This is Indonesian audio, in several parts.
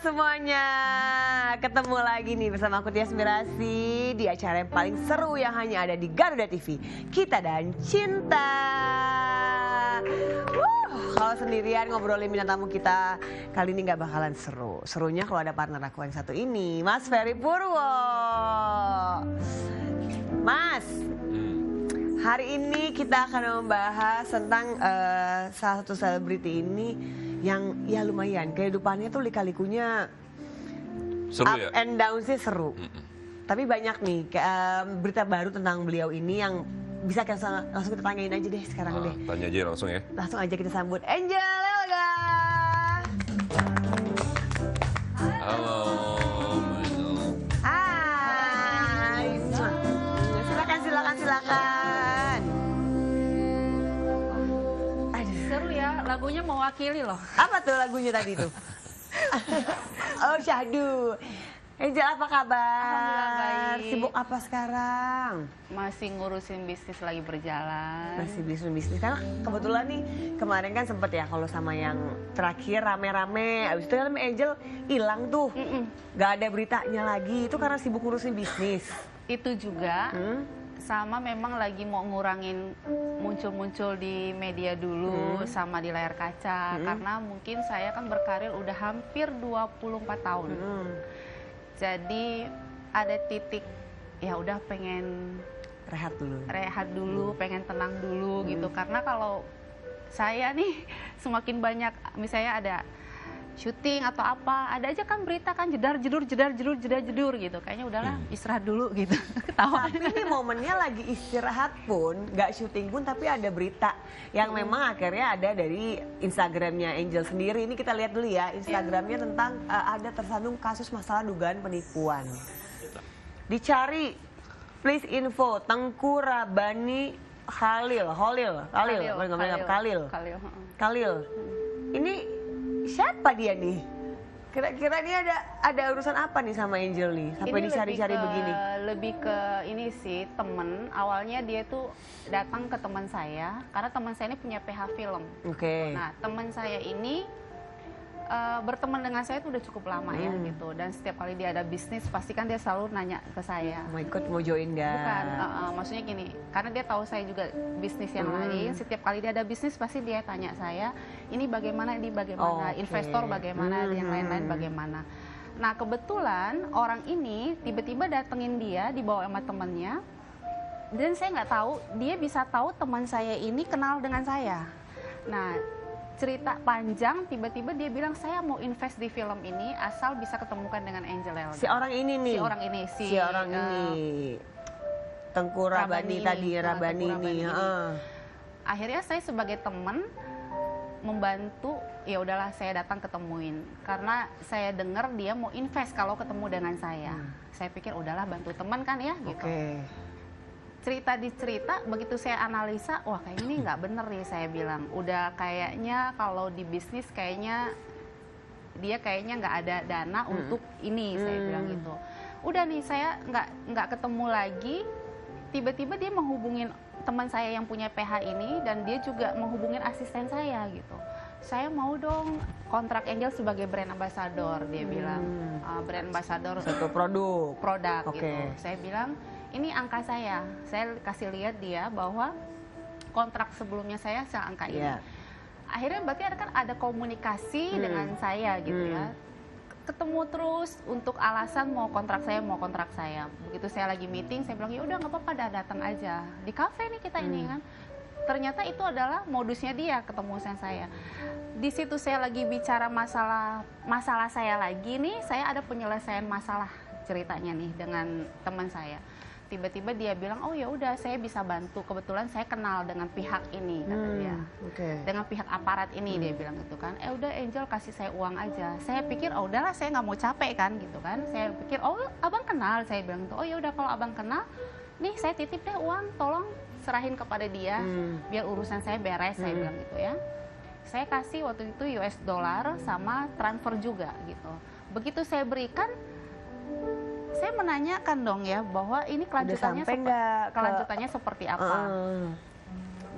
semuanya, ketemu lagi nih bersama aku Tias Mirasih di acara yang paling seru yang hanya ada di Garuda TV, Kita dan Cinta. Kalau sendirian ngobrolin bintang tamu kita kali ini nggak bakalan seru. Serunya kalau ada partner aku yang satu ini, Mas Ferry Purwo. Mas, hari ini kita akan membahas tentang salah satu selebriti ini yang ya lumayan kehidupannya tuh lika-likunya seru up ya? and down sih seru. Tapi banyak nih berita baru tentang beliau ini yang bisa kita langsung kita tanyain aja deh sekarang deh. Tanya aja langsung ya. Langsung aja kita sambut Angel Elga. Halo. Hai. Silakan. Seru ya, lagunya mewakili loh. Apa tuh lagunya tadi tuh? Oh, syahdu. Angel, apa kabar? Alhamdulillah baik. Sibuk apa sekarang? Masih ngurusin bisnis lagi berjalan. Masih bisnis. Karena kebetulan nih kemarin kan sempet ya kalau sama yang terakhir rame-rame. Abis itu kan Angel hilang tuh. Gak ada beritanya lagi. Itu karena sibuk ngurusin bisnis. Itu juga sama memang lagi mau ngurangin muncul-muncul di media dulu sama di layar kaca. Karena mungkin saya kan berkarir udah hampir 24 tahun. Jadi ada titik ya udah pengen Rehat dulu. pengen tenang dulu gitu. Karena kalau saya nih semakin banyak misalnya ada syuting atau apa, ada aja kan berita kan jedar jedur gitu. Kayaknya udahlah istirahat dulu gitu. Ketawa. Tapi ini momennya lagi istirahat pun, gak syuting pun, tapi ada berita yang memang akhirnya ada dari Instagramnya Angel sendiri. Ini kita lihat dulu ya, Instagramnya tentang ada tersandung kasus masalah dugaan penipuan. Dicari, please info, Tengku Rabani Khalil. Ini siapa dia nih? Kira-kira ini ada urusan apa nih sama Angel nih sampai Ini dicari-cari begini? Lebih ke ini sih temen. Awalnya dia tuh datang ke teman saya karena teman saya ini punya PH film. Oke. Nah teman saya ini berteman dengan saya itu udah cukup lama ya gitu. Dan setiap kali dia ada bisnis pasti kan dia selalu nanya ke saya. Mau ikut, mau join gak? Bukan, maksudnya gini, karena dia tahu saya juga bisnis yang lain. Setiap kali dia ada bisnis pasti dia tanya saya, ini bagaimana, investor bagaimana, yang lain-lain bagaimana. Nah kebetulan orang ini tiba-tiba datengin dia dibawa sama temennya, dan saya nggak tahu dia bisa tahu teman saya ini kenal dengan saya. Nah cerita panjang, tiba-tiba dia bilang saya mau invest di film ini asal bisa ketemukan dengan Angel Elga. Si orang ini nih. Si orang ini. Tengku Rabani tadi, Rabani ini. Akhirnya saya sebagai teman membantu, ya udahlah saya datang ketemuin karena saya dengar dia mau invest kalau ketemu dengan saya. Saya pikir udahlah bantu teman kan ya gitu. Cerita begitu saya analisa, wah kayak ini nggak bener nih, saya bilang udah kayaknya kalau di bisnis kayaknya dia kayaknya nggak ada dana untuk ini, saya bilang gitu. Udah nih saya nggak ketemu lagi, tiba-tiba dia menghubungin teman saya yang punya PH ini dan dia juga menghubungin asisten saya gitu. Saya mau dong kontrak Angel sebagai brand ambassador, dia bilang brand ambassador satu produk gitu. Saya bilang ini angka saya kasih lihat dia bahwa kontrak sebelumnya saya seangka ini. Akhirnya berarti ada komunikasi dengan saya gitu ya. Ketemu terus untuk alasan mau kontrak saya. Begitu saya lagi meeting, saya bilang ya udah nggak apa-apa, datang aja di kafe nih kita ini kan. Ternyata itu adalah modusnya dia ketemu saya. Di situ saya lagi bicara masalah saya lagi nih, saya ada penyelesaian masalah ceritanya nih dengan teman saya. Tiba-tiba dia bilang, oh ya udah saya bisa bantu, kebetulan saya kenal dengan pihak ini, kata dia. Dengan pihak aparat ini, dia bilang gitu kan. Udah Angel kasih saya uang aja. Saya pikir oh udahlah saya nggak mau capek kan gitu kan. Saya pikir oh abang kenal, saya bilang gitu. Oh ya udah kalau abang kenal, nih saya titip deh uang, tolong serahin kepada dia biar urusan saya beres, saya bilang gitu ya. Saya kasih waktu itu US dollar sama transfer juga gitu. Begitu saya berikan, saya menanyakan dong ya bahwa ini kelanjutannya seperti apa.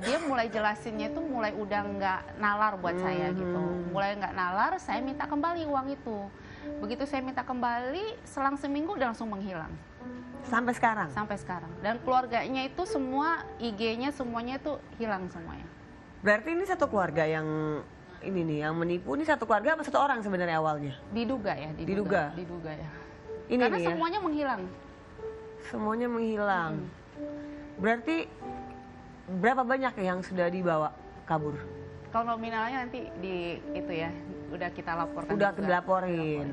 dia mulai jelasinnya itu mulai udah nggak nalar buat saya gitu. Mulai nggak nalar, saya minta kembali uang itu. Begitu saya minta kembali, selang seminggu udah langsung menghilang. Sampai sekarang? Sampai sekarang. Dan keluarganya itu semua, IG-nya semuanya itu hilang semuanya. Berarti ini satu keluarga yang ini nih, yang menipu ini satu keluarga apa satu orang sebenarnya awalnya? Diduga ya, Diduga ya. Ini Karena nih ya? semuanya menghilang. Semuanya menghilang. Berarti berapa banyak yang sudah dibawa kabur? Kalau nominalnya nanti di itu ya, udah kita laporkan. Udah juga. dilaporin.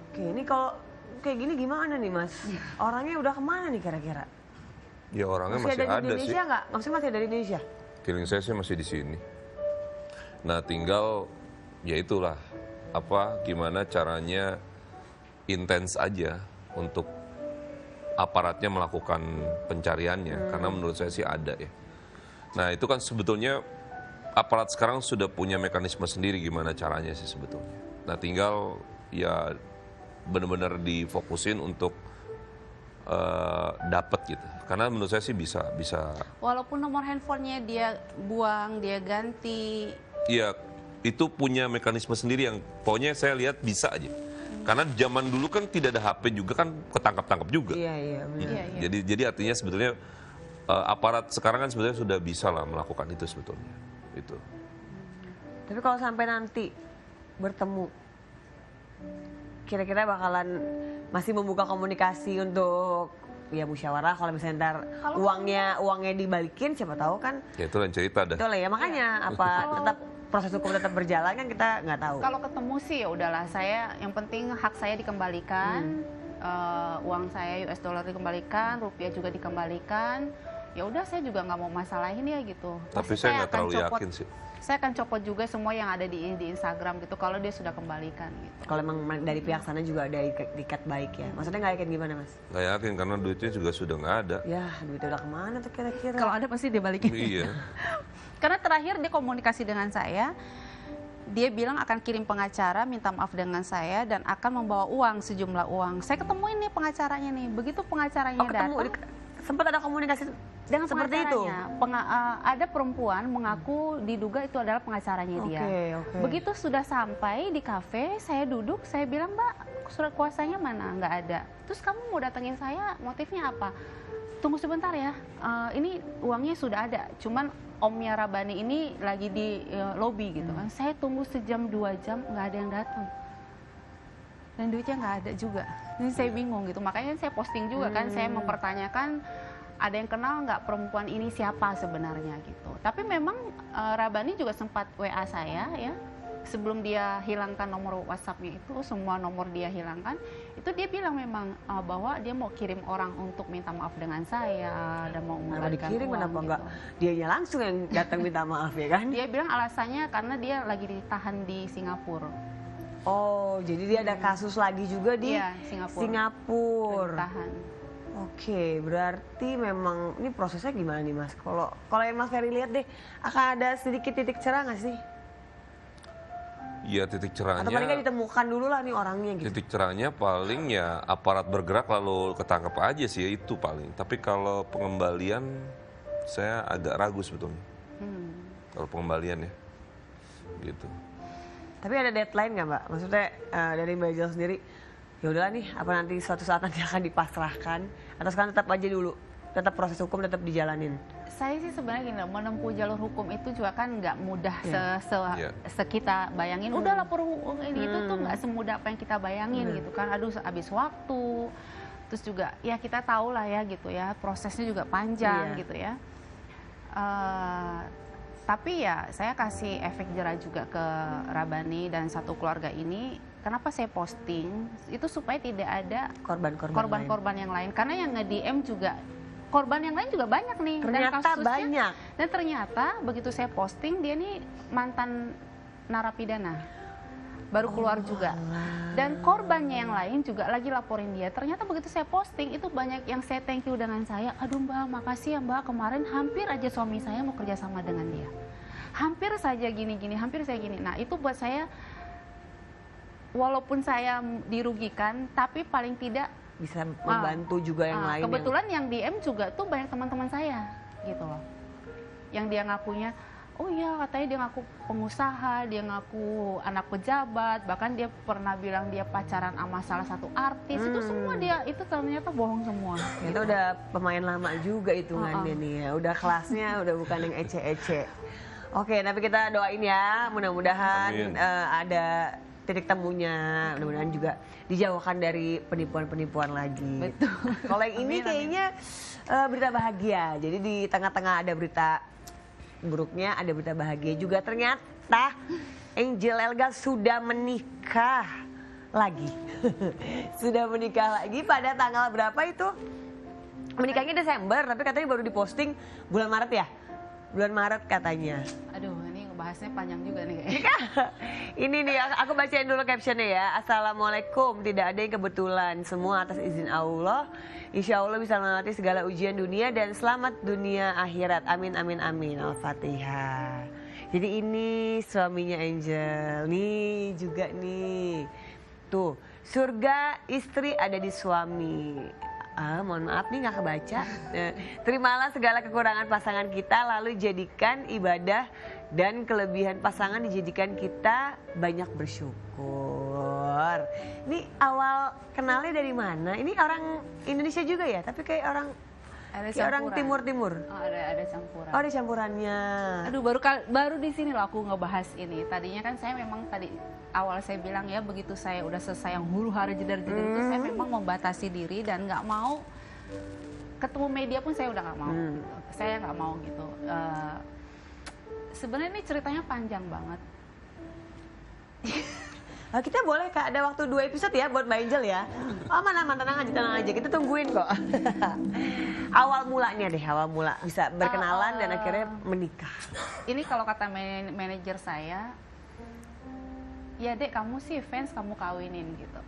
Oke, ini kalau kayak gini gimana nih Mas? Orangnya udah kemana nih kira-kira? Ya orangnya Masih ada di ada sih. Indonesia nggak? Maksudnya masih ada di Indonesia? Feeling saya sih masih di sini. Nah tinggal ya itulah gimana caranya intens aja untuk aparatnya melakukan pencariannya karena menurut saya sih ada ya. Nah itu kan sebetulnya aparat sekarang sudah punya mekanisme sendiri gimana caranya sih sebetulnya. Nah tinggal ya benar-benar difokusin untuk dapat gitu. Karena menurut saya sih bisa. Walaupun nomor handphonenya dia buang, dia ganti. Iya, itu punya mekanisme sendiri yang pokoknya saya lihat bisa aja. Karena zaman dulu kan tidak ada HP juga kan ketangkap-tangkap juga. Iya, benar. Iya. Jadi artinya sebetulnya aparat sekarang kan sebetulnya sudah bisa lah melakukan itu sebetulnya. Itu. Tapi kalau sampai nanti bertemu, kira-kira bakalan masih membuka komunikasi untuk ya musyawarah kalau misalnya ntar uangnya dibalikin siapa tahu kan. Ya itu lain cerita dah. Itu lah ya makanya tetap proses hukum tetap berjalan kan kita nggak tahu. Kalau ketemu sih ya udahlah, saya yang penting hak saya dikembalikan, uang saya US dollar dikembalikan, rupiah juga dikembalikan. Ya udah saya juga nggak mau masalahin ya gitu. Tapi Pasti saya nggak akan terlalu yakin sih. Saya akan copot juga semua yang ada di Instagram gitu kalau dia sudah kembalikan gitu. Kalau emang dari pihak sana juga ada ikat baik ya. Maksudnya nggak yakin gimana Mas? Nggak yakin karena duitnya juga sudah nggak ada. Ya duitnya udah kemana tuh kira-kira? Kalau ada pasti dia balikin. Iya. Karena terakhir dia komunikasi dengan saya, dia bilang akan kirim pengacara, minta maaf dengan saya dan akan membawa uang, sejumlah uang. Saya ketemuin nih pengacaranya nih. Begitu pengacaranya datang, sempat ada komunikasi dengan seperti itu. Ada perempuan mengaku diduga itu adalah pengacaranya dia. Okay. Begitu sudah sampai di kafe, saya duduk, saya bilang, "Mbak, surat kuasanya mana?" Nggak ada. Terus kamu mau datengin saya, motifnya apa? Tunggu sebentar ya, ini uangnya sudah ada. Cuman Omnya Rabani ini lagi di lobi gitu kan. Saya tunggu sejam 2 jam, nggak ada yang datang. Dan duitnya nggak ada juga. Ini saya bingung gitu. Makanya saya posting juga kan, saya mempertanyakan ada yang kenal nggak perempuan ini siapa sebenarnya gitu. Tapi memang Rabani juga sempat WA saya ya. Sebelum dia hilangkan nomor WhatsApp-nya itu, semua nomor dia hilangkan, itu dia bilang memang bahwa dia mau kirim orang untuk minta maaf dengan saya dan mau mengembalikan dikirim uang kenapa gitu. enggak dianya langsung yang datang minta maaf ya kan? Dia bilang alasannya karena dia lagi ditahan di Singapura. Oh, jadi dia ada kasus lagi juga di Singapura. Ditahan. Oke, berarti memang ini prosesnya gimana nih Mas? Kalau yang Mas Ferry lihat deh, akan ada sedikit titik cerah nggak sih? Iya titik cerahnya. Atau paling nggak ditemukan dulu lah nih orangnya gitu. Titik cerahnya paling ya aparat bergerak lalu ketangkep aja sih ya itu paling. Tapi kalau pengembalian saya agak ragu sebetulnya. Kalau pengembalian ya, gitu. Tapi ada deadline nggak Mbak? Maksudnya dari Mbak Ijal sendiri, ya udahlah nih, apa nanti suatu saat nanti akan dipasrahkan? Atau sekarang tetap aja dulu, tetap proses hukum tetap dijalanin? Saya sih sebenarnya gini, menempuh jalur hukum itu juga kan nggak mudah kita bayangin. Udah lapor hukum ini itu tuh nggak semudah apa yang kita bayangin gitu kan. Aduh, habis waktu. Terus juga ya kita tahu lah ya gitu ya, prosesnya juga panjang gitu ya. Tapi ya saya kasih efek jerah juga ke Rabani dan satu keluarga ini. Kenapa saya posting? Itu supaya tidak ada korban-korban yang lain. Karena yang nge-DM juga korban yang lain juga banyak nih. Ternyata dan kasusnya, banyak. Dan ternyata begitu saya posting, dia nih mantan narapidana. Baru keluar juga. Dan korbannya yang lain juga lagi laporin dia. Ternyata begitu saya posting, itu banyak yang saya thank you dengan saya. Aduh Mbak, makasih ya Mbak. Kemarin hampir aja suami saya mau kerjasama dengan dia. Hampir saja gini-gini, hampir saya gini. Nah itu buat saya, walaupun saya dirugikan, tapi paling tidak bisa membantu juga yang lain. Kebetulan yang DM juga tuh banyak teman-teman saya gitu loh. yang dia ngakunya, oh iya katanya dia ngaku pengusaha, dia ngaku anak pejabat, bahkan dia pernah bilang dia pacaran sama salah satu artis. Itu semua dia, itu ternyata bohong semua. Itu udah pemain lama juga hitungannya nih ya. Udah kelasnya udah bukan yang ece-ece. Oke, tapi kita doain ya, mudah-mudahan ada titik temunya, mudah-mudahan juga dijauhkan dari penipuan-penipuan lagi. Betul. Kalau yang ini kayaknya berita bahagia. Jadi di tengah-tengah ada berita buruknya, ada berita bahagia juga. Ternyata Angel Elga sudah menikah lagi. Sudah menikah lagi pada tanggal berapa itu? Menikahnya Desember, tapi katanya baru diposting bulan Maret ya? Bulan Maret katanya. Aduh, ini ngebahasnya panjang juga nih kayaknya. Ini nih, aku bacain dulu captionnya ya. Assalamualaikum, tidak ada yang kebetulan, semua atas izin Allah. Insya Allah bisa melewati segala ujian dunia dan selamat dunia akhirat. Amin, amin, amin. Al-Fatihah. Jadi ini suaminya Angel. Nih juga nih. Tuh, surga istri ada di suami. Mohon maaf nih nggak kebaca. Terimalah segala kekurangan pasangan kita, lalu jadikan ibadah dan kelebihan pasangan dijadikan kita banyak bersyukur. Ini awal kenalnya dari mana? Ini orang Indonesia juga ya, tapi kayak orang timur-timur. Oh, ada campuran. Oh, ada campurannya. Aduh, baru di sini loh aku ngebahas ini. Tadinya kan saya memang awal saya bilang ya, begitu saya udah selesai yang huru hara jedar-jedar itu, saya memang membatasi diri dan nggak mau ketemu media pun saya udah nggak mau. Saya nggak mau gitu. Sebenarnya ini ceritanya panjang banget. Kita boleh Kak, ada waktu 2 episode ya buat Mbak Angel ya. Aman, tenang aja, kita tungguin kok. Awal mulanya deh, awal mula bisa berkenalan dan akhirnya menikah. Ini kalau kata manajer saya, ya dek kamu sih fans, kamu kawinin gitu.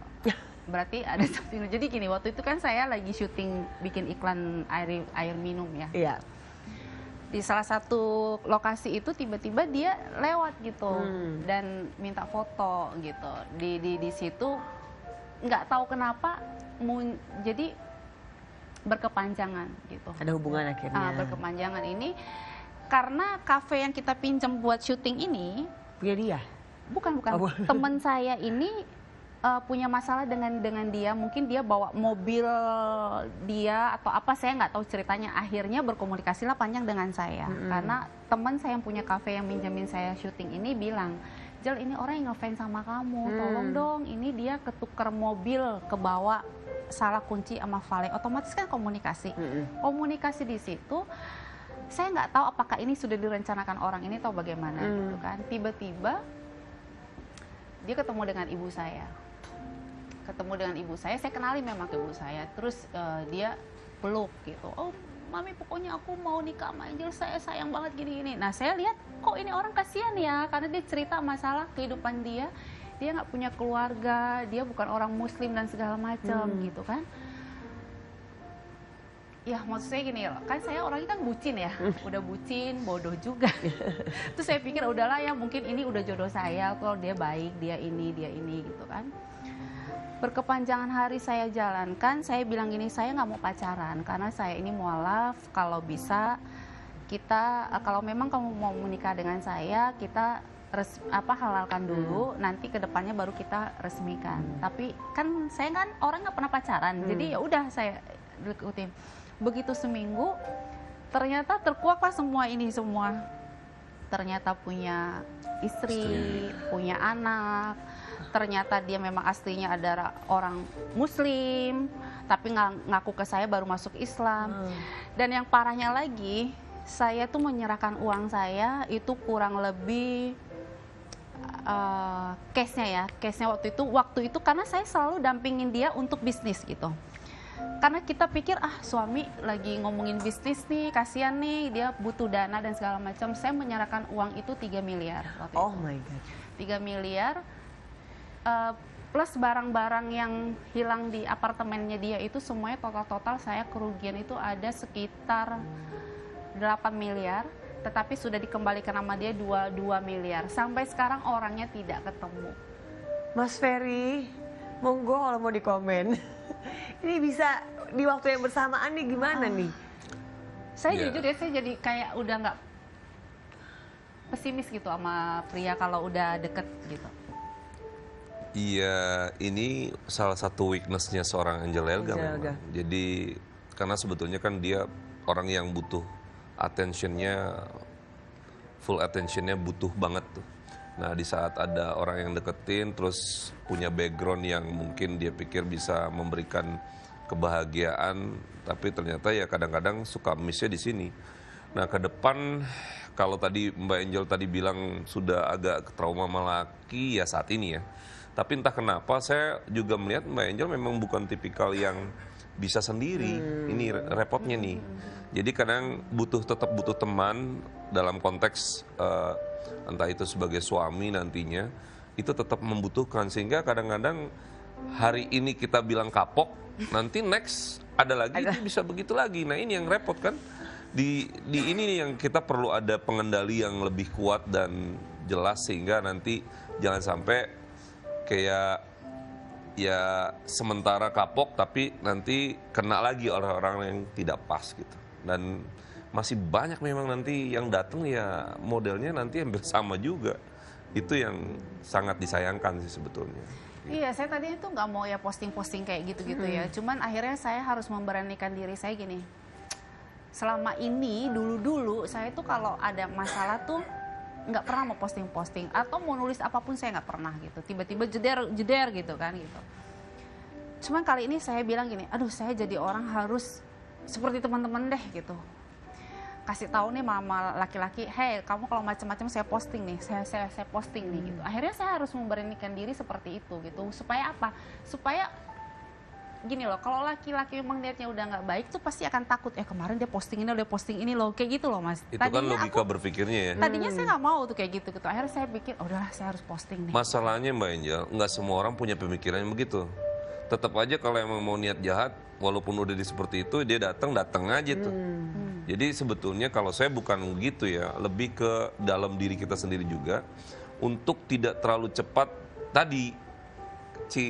Berarti ada something. Jadi gini, waktu itu kan saya lagi syuting bikin iklan air minum ya. Iya. Di salah satu lokasi itu tiba-tiba dia lewat gitu dan minta foto gitu. Di situ nggak tahu kenapa jadi berkepanjangan gitu. Ada hubungan akhirnya. Berkepanjangan ini karena kafe yang kita pinjam buat syuting ini punya dia. Bukan. Teman saya ini punya masalah dengan dia, mungkin dia bawa mobil dia atau apa, saya nggak tahu ceritanya. Akhirnya berkomunikasilah panjang dengan saya karena teman saya yang punya kafe yang minjemin saya syuting ini bilang, Jel ini orang yang ngefans sama kamu, tolong dong, ini dia ketukar mobil ke bawah, salah kunci sama valet. Otomatis kan komunikasi di situ. Saya nggak tahu apakah ini sudah direncanakan orang ini atau bagaimana gitu kan. Tiba-tiba dia ketemu dengan ibu saya. Saya kenali memang ke ibu saya. Terus dia peluk gitu. Oh, Mami pokoknya aku mau nikah sama Angel, saya sayang banget gini-gini. Nah, saya lihat kok ini orang kasihan ya, karena dia cerita masalah kehidupan dia. Dia nggak punya keluarga, dia bukan orang muslim dan segala macam gitu kan. Ya maksud saya gini loh, kan saya orangnya kan bucin ya, udah bucin, bodoh juga. Terus saya pikir udahlah ya, mungkin ini udah jodoh saya, kalau dia baik, dia ini gitu kan. Berkepanjangan hari saya jalankan, saya bilang gini, saya nggak mau pacaran karena saya ini mualaf. Kalau bisa kita, kalau memang kamu mau menikah dengan saya, kita halalkan dulu, nanti kedepannya baru kita resmikan. Tapi kan saya kan orang nggak pernah pacaran, jadi ya udah saya ikutin. Begitu seminggu, ternyata terkuaklah semua. Ternyata punya istri, punya anak. Ternyata dia memang aslinya adalah orang muslim, tapi ngaku ke saya baru masuk Islam. Dan yang parahnya lagi, saya tuh menyerahkan uang saya itu kurang lebih case-nya waktu itu karena saya selalu dampingin dia untuk bisnis gitu. Karena kita pikir suami lagi ngomongin bisnis nih, kasihan nih, dia butuh dana dan segala macam. Saya menyerahkan uang itu 3 miliar waktu itu. My God. 3 miliar plus barang-barang yang hilang di apartemennya dia itu semuanya total saya kerugian itu ada sekitar 8 miliar, tetapi sudah dikembalikan sama dia 2 miliar. Sampai sekarang orangnya tidak ketemu. Mas Ferry, monggo kalau mau dikomen. Ini bisa di waktu yang bersamaan nih gimana nih? Saya jujur ya, saya jadi kayak udah nggak pesimis gitu sama pria kalau udah deket gitu. Iya, ini salah satu weakness-nya seorang Angel Elga memang. Jadi karena sebetulnya kan dia orang yang butuh attention-nya, full attention-nya butuh banget tuh. Nah, di saat ada orang yang deketin terus punya background yang mungkin dia pikir bisa memberikan kebahagiaan, tapi ternyata ya kadang-kadang suka miss-nya di sini. Nah, ke depan kalau tadi Mbak Angel tadi bilang sudah agak trauma sama laki ya saat ini ya. Tapi entah kenapa saya juga melihat Mbak Angel memang bukan tipikal yang bisa sendiri. Ini repotnya nih. Jadi kadang tetap butuh teman dalam konteks entah itu sebagai suami nantinya, itu tetap membutuhkan, sehingga kadang-kadang hari ini kita bilang kapok, nanti next ada lagi dia bisa begitu lagi. Nah, ini yang repot kan. Di ini yang kita perlu ada pengendali yang lebih kuat dan jelas, sehingga nanti jangan sampai kayak ya sementara kapok tapi nanti kena lagi orang-orang yang tidak pas gitu. Dan masih banyak memang nanti yang datang ya modelnya nanti hampir sama juga. Itu yang sangat disayangkan sih sebetulnya. Iya, saya tadi itu nggak mau ya posting-posting kayak gitu-gitu ya. Cuman akhirnya saya harus memberanikan diri saya gini. Selama ini dulu-dulu saya tuh kalau ada masalah tuh nggak pernah mau posting-posting atau mau nulis apapun saya nggak pernah gitu. Tiba-tiba jeder gitu kan gitu. Cuman kali ini saya bilang gini, aduh saya jadi orang harus seperti teman-teman deh gitu. Kasih tahu nih mama laki-laki, hey kamu kalau macam-macam saya posting nih, saya posting nih gitu. Akhirnya saya harus memberanikan diri seperti itu gitu. Supaya apa? Supaya gini loh, kalau laki-laki memang niatnya udah nggak baik tuh pasti akan takut. Kemarin dia posting ini, udah posting ini loh, kayak gitu loh mas. Itu tadinya kan logika berpikirnya ya. Tadinya saya nggak mau tuh kayak gitu. Akhirnya saya pikir, udahlah saya harus posting nih. Masalahnya Mbak Angel, nggak semua orang punya pemikiran yang begitu. Tetap aja kalau emang mau niat jahat, walaupun udah seperti itu, dia datang aja tuh. Jadi sebetulnya kalau saya bukan gitu ya, lebih ke dalam diri kita sendiri juga untuk tidak terlalu cepat tadi.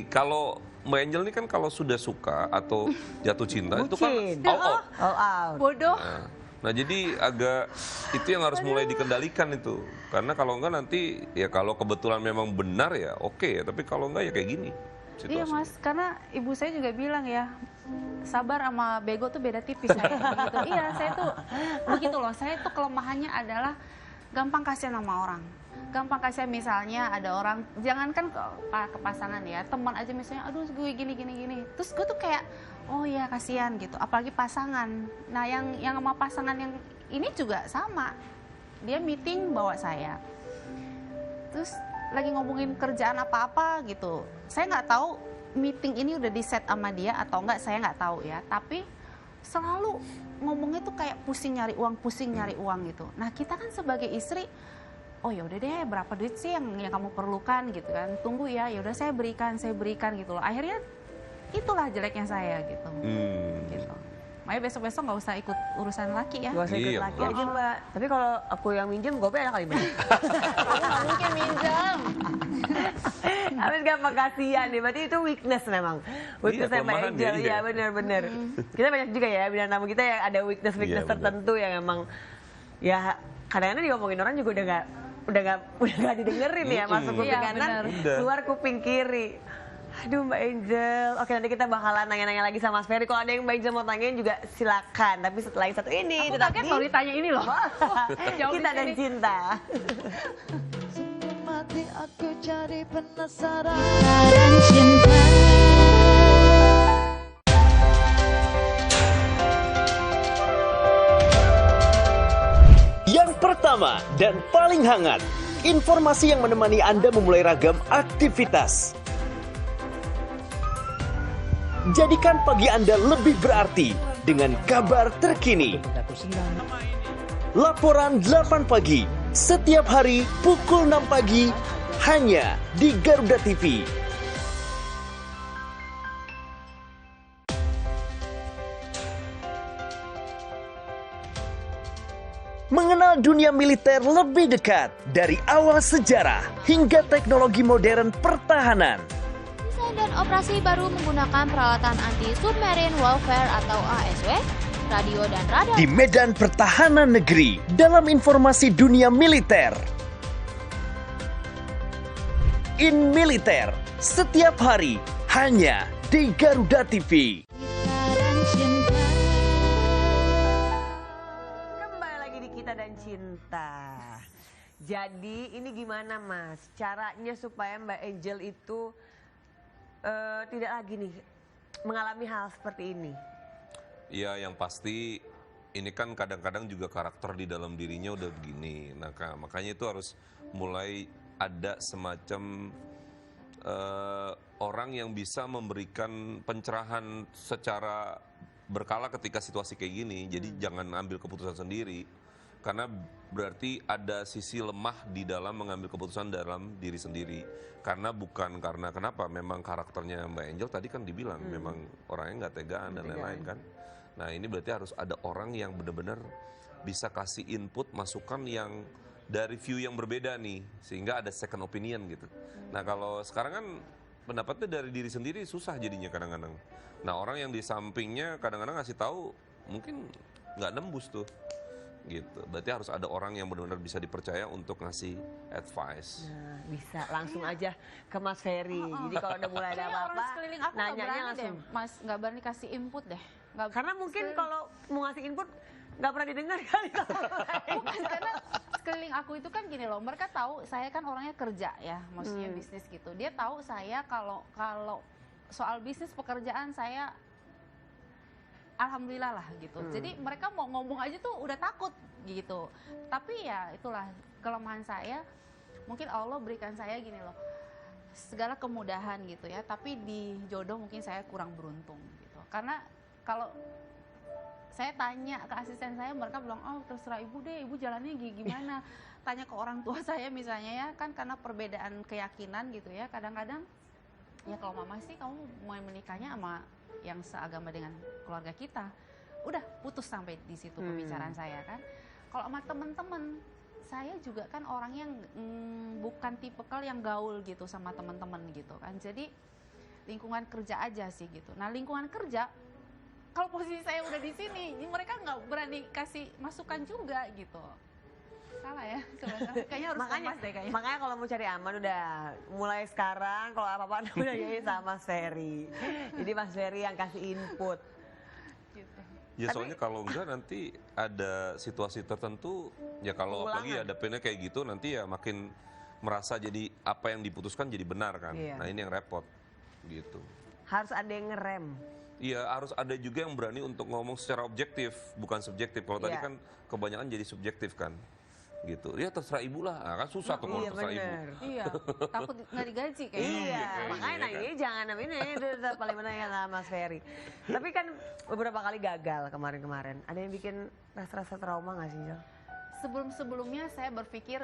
Kalau Mbak Angel ini kan kalau sudah suka atau jatuh cinta itu kan all out. Bodoh. Nah jadi agak itu yang harus mulai dikendalikan itu. Karena kalau enggak nanti ya kalau kebetulan memang benar ya oke ya, tapi kalau enggak ya kayak gini. Iya mas, karena ibu saya juga bilang ya, sabar sama bego tuh beda tipis kayak gitu. Iya, saya tuh begitu loh. Saya tuh kelemahannya adalah gampang kasihan sama orang. Gampang kasihan misalnya ada orang, jangankan ke pasangan ya, teman aja misalnya, aduh gue gini. Terus gue tuh kayak, oh ya kasihan gitu. Apalagi pasangan. Nah yang sama pasangan yang ini juga sama. Dia meeting bawa saya. Terus lagi ngomongin kerjaan apa-apa gitu. Saya nggak tahu meeting ini udah di set sama dia atau enggak, saya nggak tahu ya. Tapi selalu ngomongnya tuh kayak pusing nyari uang gitu. Nah kita kan sebagai istri, oh ya udah deh berapa duit sih yang kamu perlukan gitu kan. Tunggu ya udah saya berikan gitu loh. Akhirnya itulah jeleknya saya gitu. Gitu. Makanya besok-besok nggak usah ikut urusan laki ya. Gak usah ikut laki aja mbak. Tapi kalau aku yang minjem, gue enak kali mbak. Aku nggak mungkin minjem. Habis gampang kasihan nih, berarti itu weakness memang. Weakness Mbak Angel, ya benar-benar. Kita banyak juga ya bintang tamu kita yang ada weakness tertentu yang emang ya kadang-kadang diomongin orang juga udah nggak didengerin ya, masuk kuping kanan, keluar kuping kiri. Aduh Mbak Angel, oke nanti kita bakalan nanya-nanya lagi sama Mas Ferry. Kalau ada yang Mbak Angel mau tanyain juga silakan. Tapi setelah yang satu ini, aku kaget mau ditanya ini loh. Kita dan cinta. Sebelum mati aku jadi penasaran dan cinta. Yang pertama dan paling hangat, informasi yang menemani Anda memulai ragam aktivitas. Jadikan pagi Anda lebih berarti dengan kabar terkini. Laporan 8 pagi, setiap hari pukul 6 pagi, hanya di Garuda TV. Mengenal dunia militer lebih dekat, dari awal sejarah hingga teknologi modern pertahanan. Dan operasi baru menggunakan peralatan anti-submarine warfare atau ASW, radio dan radar. Di medan pertahanan negeri, dalam informasi dunia militer. in Militer. Setiap hari hanya di Garuda TV. Dan cinta. Kembali lagi di Kita dan Cinta. Jadi ini gimana Mas, caranya supaya Mbak Angel itu tidak lagi nih mengalami hal seperti ini? Iya, yang pasti ini kan kadang-kadang juga karakter di dalam dirinya udah begini. Nah, makanya itu harus mulai ada semacam orang yang bisa memberikan pencerahan secara berkala ketika situasi kayak gini. Jadi jangan ambil keputusan sendiri. Karena berarti ada sisi lemah di dalam mengambil keputusan dalam diri sendiri. Karena bukan karena kenapa, memang karakternya Mbak Angel tadi kan dibilang memang orangnya nggak tegaan dan lain-lain kan. Nah ini berarti harus ada orang yang benar-benar bisa kasih input, masukan yang dari view yang berbeda nih. Sehingga ada second opinion gitu. Nah kalau sekarang kan pendapatnya dari diri sendiri susah jadinya kadang-kadang. Nah orang yang di sampingnya kadang-kadang ngasih tahu mungkin nggak nembus tuh. Gitu. Berarti harus ada orang yang benar-benar bisa dipercaya untuk ngasih advice. Nah, bisa langsung aja ke Mas Ferry. Jadi kalau udah mulai ada Kayaknya orang apa-apa, sekeliling aku nggak nanyanya berani langsung. deh, Mas, nggak berani kasih input deh. Karena mungkin kalau mau ngasih input nggak pernah didengar kali. Bukan, karena sekeliling aku itu kan gini loh, mereka tahu saya kan orangnya kerja ya, maksudnya bisnis gitu. Dia tahu saya kalau soal bisnis pekerjaan saya alhamdulillah lah gitu. Jadi mereka mau ngomong aja tuh udah takut gitu. Tapi ya itulah kelemahan saya. Mungkin Allah berikan saya gini loh, segala kemudahan gitu ya. Tapi di jodoh mungkin saya kurang beruntung gitu. Karena kalau saya tanya ke asisten saya, mereka bilang, oh terserah ibu deh, ibu jalannya gimana. Tanya ke orang tua saya misalnya ya, kan karena perbedaan keyakinan gitu ya. Kadang-kadang ya kalau mama sih kamu mau menikahnya sama yang seagama dengan keluarga kita, udah putus sampai di situ pembicaraan saya kan. Kalau sama teman-teman, saya juga kan orang yang bukan tipikal yang gaul gitu sama teman-teman gitu kan. Jadi lingkungan kerja aja sih gitu. Nah lingkungan kerja, kalau posisi saya udah di sini, mereka nggak berani kasih masukan juga gitu. Salah ya, kayaknya harus Mas deh kayaknya. Makanya kalau mau cari aman udah mulai sekarang kalau apa-apa udah jadi sama Mas Ferry. Jadi Mas Ferry yang kasih input. Gitu. Ya soalnya kalau enggak nanti ada situasi tertentu, ya kalau apalagi ada pennya kayak gitu nanti ya makin merasa jadi apa yang diputuskan jadi benar kan. Iya. Nah ini yang repot gitu. Harus ada yang ngerem. Iya harus ada juga yang berani untuk ngomong secara objektif, bukan subjektif. Kalau tadi Iya. kan kebanyakan jadi subjektif kan. Gitu. Ya terserah ibu lah, nah, kan susah tuh kalau Iya terserah ibu. bener. Iya, takut nggak digaji kayaknya. Iya, makanya nah ini jangan ini itu paling benar ya sama Mas Ferry. Tapi kan beberapa kali gagal kemarin-kemarin. Ada yang bikin rasa-rasa trauma nggak sih, Jel? Sebelum-sebelumnya saya berpikir,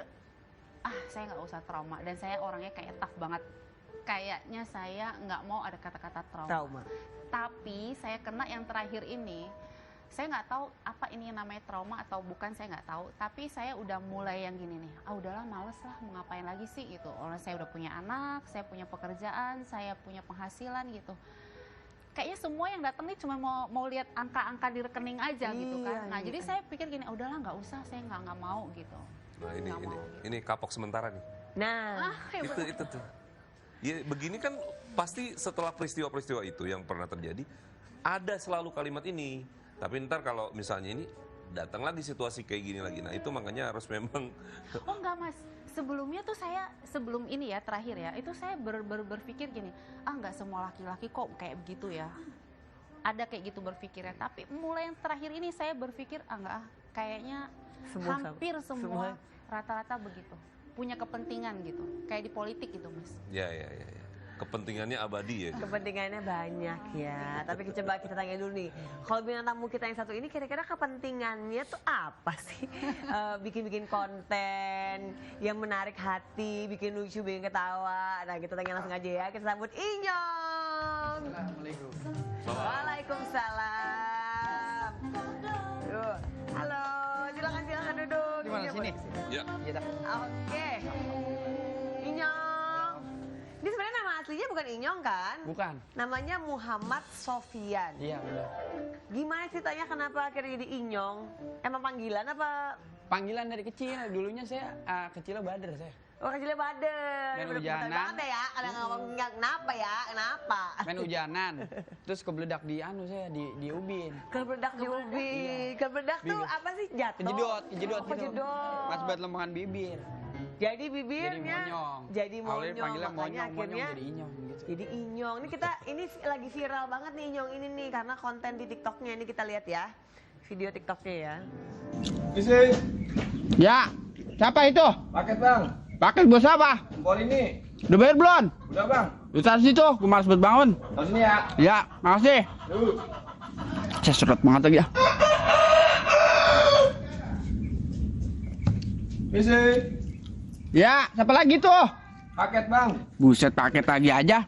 saya nggak usah trauma. Dan saya orangnya kayak tough banget. Kayaknya saya nggak mau ada kata-kata trauma. Tapi saya kena yang terakhir ini, saya nggak tahu apa ini yang namanya trauma atau bukan, saya nggak tahu. Tapi saya udah mulai yang gini nih, udahlah males lah, mau ngapain lagi sih gitu. Orang saya udah punya anak, saya punya pekerjaan, saya punya penghasilan gitu. Kayaknya semua yang datang nih cuma mau lihat angka-angka di rekening aja gitu kan. Nah jadi saya pikir gini, udahlah nggak usah, saya nggak mau gitu. Nah Nggak mau, ini kapok sementara nih. Nah, Itu tuh. Ya begini kan pasti setelah peristiwa-peristiwa itu yang pernah terjadi, ada selalu kalimat ini. Tapi ntar kalau misalnya ini datang lagi situasi kayak gini lagi, nah itu makanya harus memang. Oh enggak Mas, sebelumnya tuh saya, sebelum ini ya terakhir ya, itu saya berpikir gini, nggak semua laki-laki kok kayak begitu ya. Ada kayak gitu berpikirnya, tapi mulai yang terakhir ini saya berpikir, enggak kayaknya hampir semua rata-rata begitu. Punya kepentingan gitu, kayak di politik gitu Mas. Ya. Kepentingannya abadi ya. kepentingannya banyak ya. Tapi coba kita tanya dulu nih, kalau bintang tamu kita yang satu ini kira-kira kepentingannya tuh apa sih? Bikin-bikin konten yang menarik hati, bikin lucu, bikin ketawa. Nah kita tanya langsung aja ya, kita sambut Inyong. Assalamualaikum. Waalaikumsalam. Tuh. Halo, silakan duduk. Gimana sini? Ya. Iya tak. Oke. Inyong. Ini sebenarnya nama aslinya bukan Inyong kan? Bukan. Namanya Muhammad Sofyan. Iya benar. Gimana ceritanya kenapa akhirnya jadi Inyong? Emang panggilan apa? Panggilan dari kecil. Dulunya saya kecilnya Badar saya. Oh, kecilnya badan. Main Bener-bener hujanan. banget ya. Kadang ngomong kenapa ya? Kenapa? Main hujanan. Terus kebeledak di anu saya di ubin. Kebeledak di ubin. Kebeledak tuh Bibir. apa sih? Jatuh. Kejedot Oh, gitu. kejedot. Pas buat lempengan bibir. Jadi bibirnya monyong. jadi Awalnya monyong. dipanggilnya Makanya monyong, akhirnya jadi inyong gitu. jadi inyong. Ini lagi viral banget nih inyong ini nih karena konten di TikToknya ini kita lihat ya. Video TikToknya ya. Isi, Ya, siapa itu? paket bang. Paket bos apa? Empor ini. Udah bayar belum? Udah bang. Di taruh situ, gue malas buat bangun. Taruh sini ya. Ya, makasih. Yuk. Saya seret banget lagi ya. Isi, Ya, siapa lagi tuh? paket bang. Buset, paket lagi aja.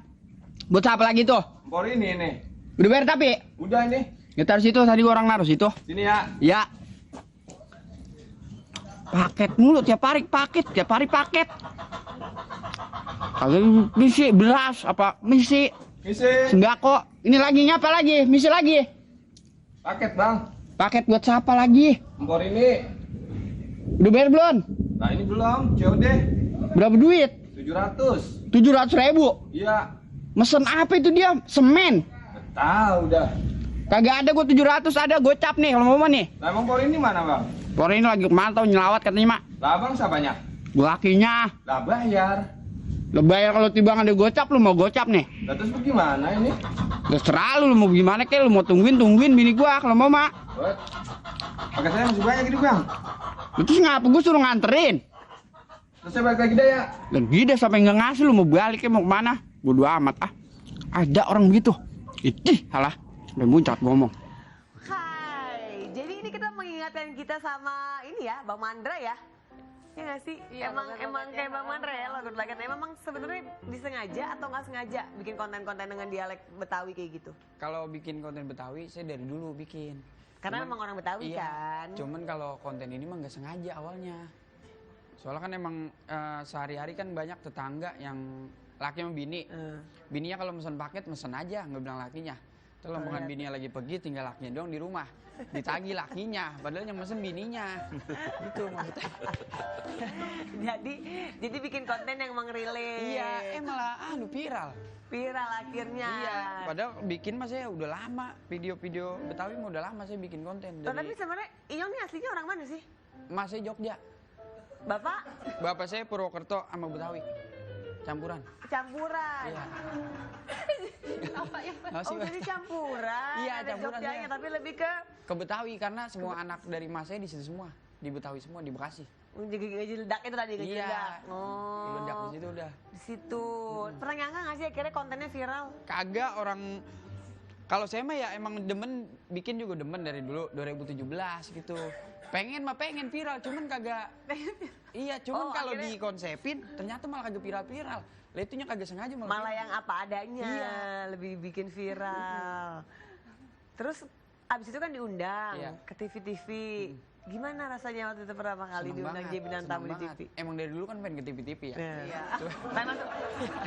Buat siapa lagi tuh? Empor ini nih. Udah bayar tapi? Udah ini. Ya taruh situ, tadi orang naruh situ. Sini ya. Ya. Paket mulu tiap hari paket. Kagak misi beras apa misi Isi, sembako. Ini lagi ngapa lagi? Misi lagi. paket bang. Paket buat siapa lagi? Empor ini. Udah bayar belum? Nah ini belum. COD Berapa duit? 700. 700.000. Iya. Mesen apa itu dia? Semen. Tahu dah. Kagak ada, gua 700 ada gocap nih kalau mau nih. Nah emang empor ini mana bang? Orang ini lagi mantau nyelawat katanya mak. Lah bang siapanya? Gua lakinya. Lah bayar. Lo bayar kalau tiba ada gocap, lu mau gocap nih. Lah terus bagaimana ini? Terserah lu mau gimana kek, lu mau tungguin bini gua kalau mau mak. What? Paket saya masih banyak ini bang. Lu terus ngapa gua suruh nganterin? Terus saya balik lagi dah ya. Dan gede sampai nggak ngasih, lu mau baliknya mau kemana? Bodo amat ah. Ada orang begitu. Itih, salah. Sampai muncrat ngomong. Hai, jadi ini kita mengingatkan kita sama ini ya, Bang Mandra ya. Ya nggak sih? Iya, emang kayak Bang Mandra ya, logat lagat. Emang sebenarnya disengaja atau nggak sengaja bikin konten-konten dengan dialek Betawi kayak gitu? Kalau bikin konten Betawi, saya dari dulu bikin. Karena memang orang Betawi Iya, kan. cuman kalau konten ini mah nggak sengaja awalnya. Soalnya kan emang sehari-hari kan banyak tetangga yang laki sama bini. Bininya kalau mesen paket mesen aja, nggak bilang lakinya. Terus rombongan bininya lagi pergi, tinggal lakinya doang di rumah. Ditagi lakinya, padahal yang mesen bininya. Gitu maksudnya. jadi bikin konten yang emang relate. Iya, malah viral. Viral akhirnya. Iya, padahal bikin mas saya udah lama. Video-video Betawi mah udah lama saya bikin konten. Loh, tapi sebenarnya Inyong nih aslinya orang mana sih? Mas saya Jogja. Bapak Bapak saya Purwokerto sama Betawi. Campuran. campuran. Iya. Apa ya? Oh, jadi campuran. Iya, Ada campuran Jogjanya, saya. tapi lebih ke Ke Betawi karena semua anak dari mas saya di situ semua. Di Betawi semua, di Bekasi. ngejeledak itu tadi ngejeledak. Iya. Oh. Ledak di situ udah. Di situ. Pernah nyangka nggak sih akhirnya kontennya viral? Kagak orang kalau saya mah ya emang demen bikin juga demen dari dulu 2017 gitu. Pengen viral cuman kagak. Iya, cuman Oh, kalau akhirnya- dikonsepin ternyata malah kagak viral. Lah itunya kagak sengaja malah. Malah yang apa adanya Iya. lebih bikin viral. Terus abis itu kan diundang Iya. ke TV-TV. Gimana rasanya waktu itu pertama kali Seneng diundang banget, jadi bintang tamu di seneng TV? banget. Emang dari dulu kan pengen ke TV-TV ya. Iya. Pengen masuk.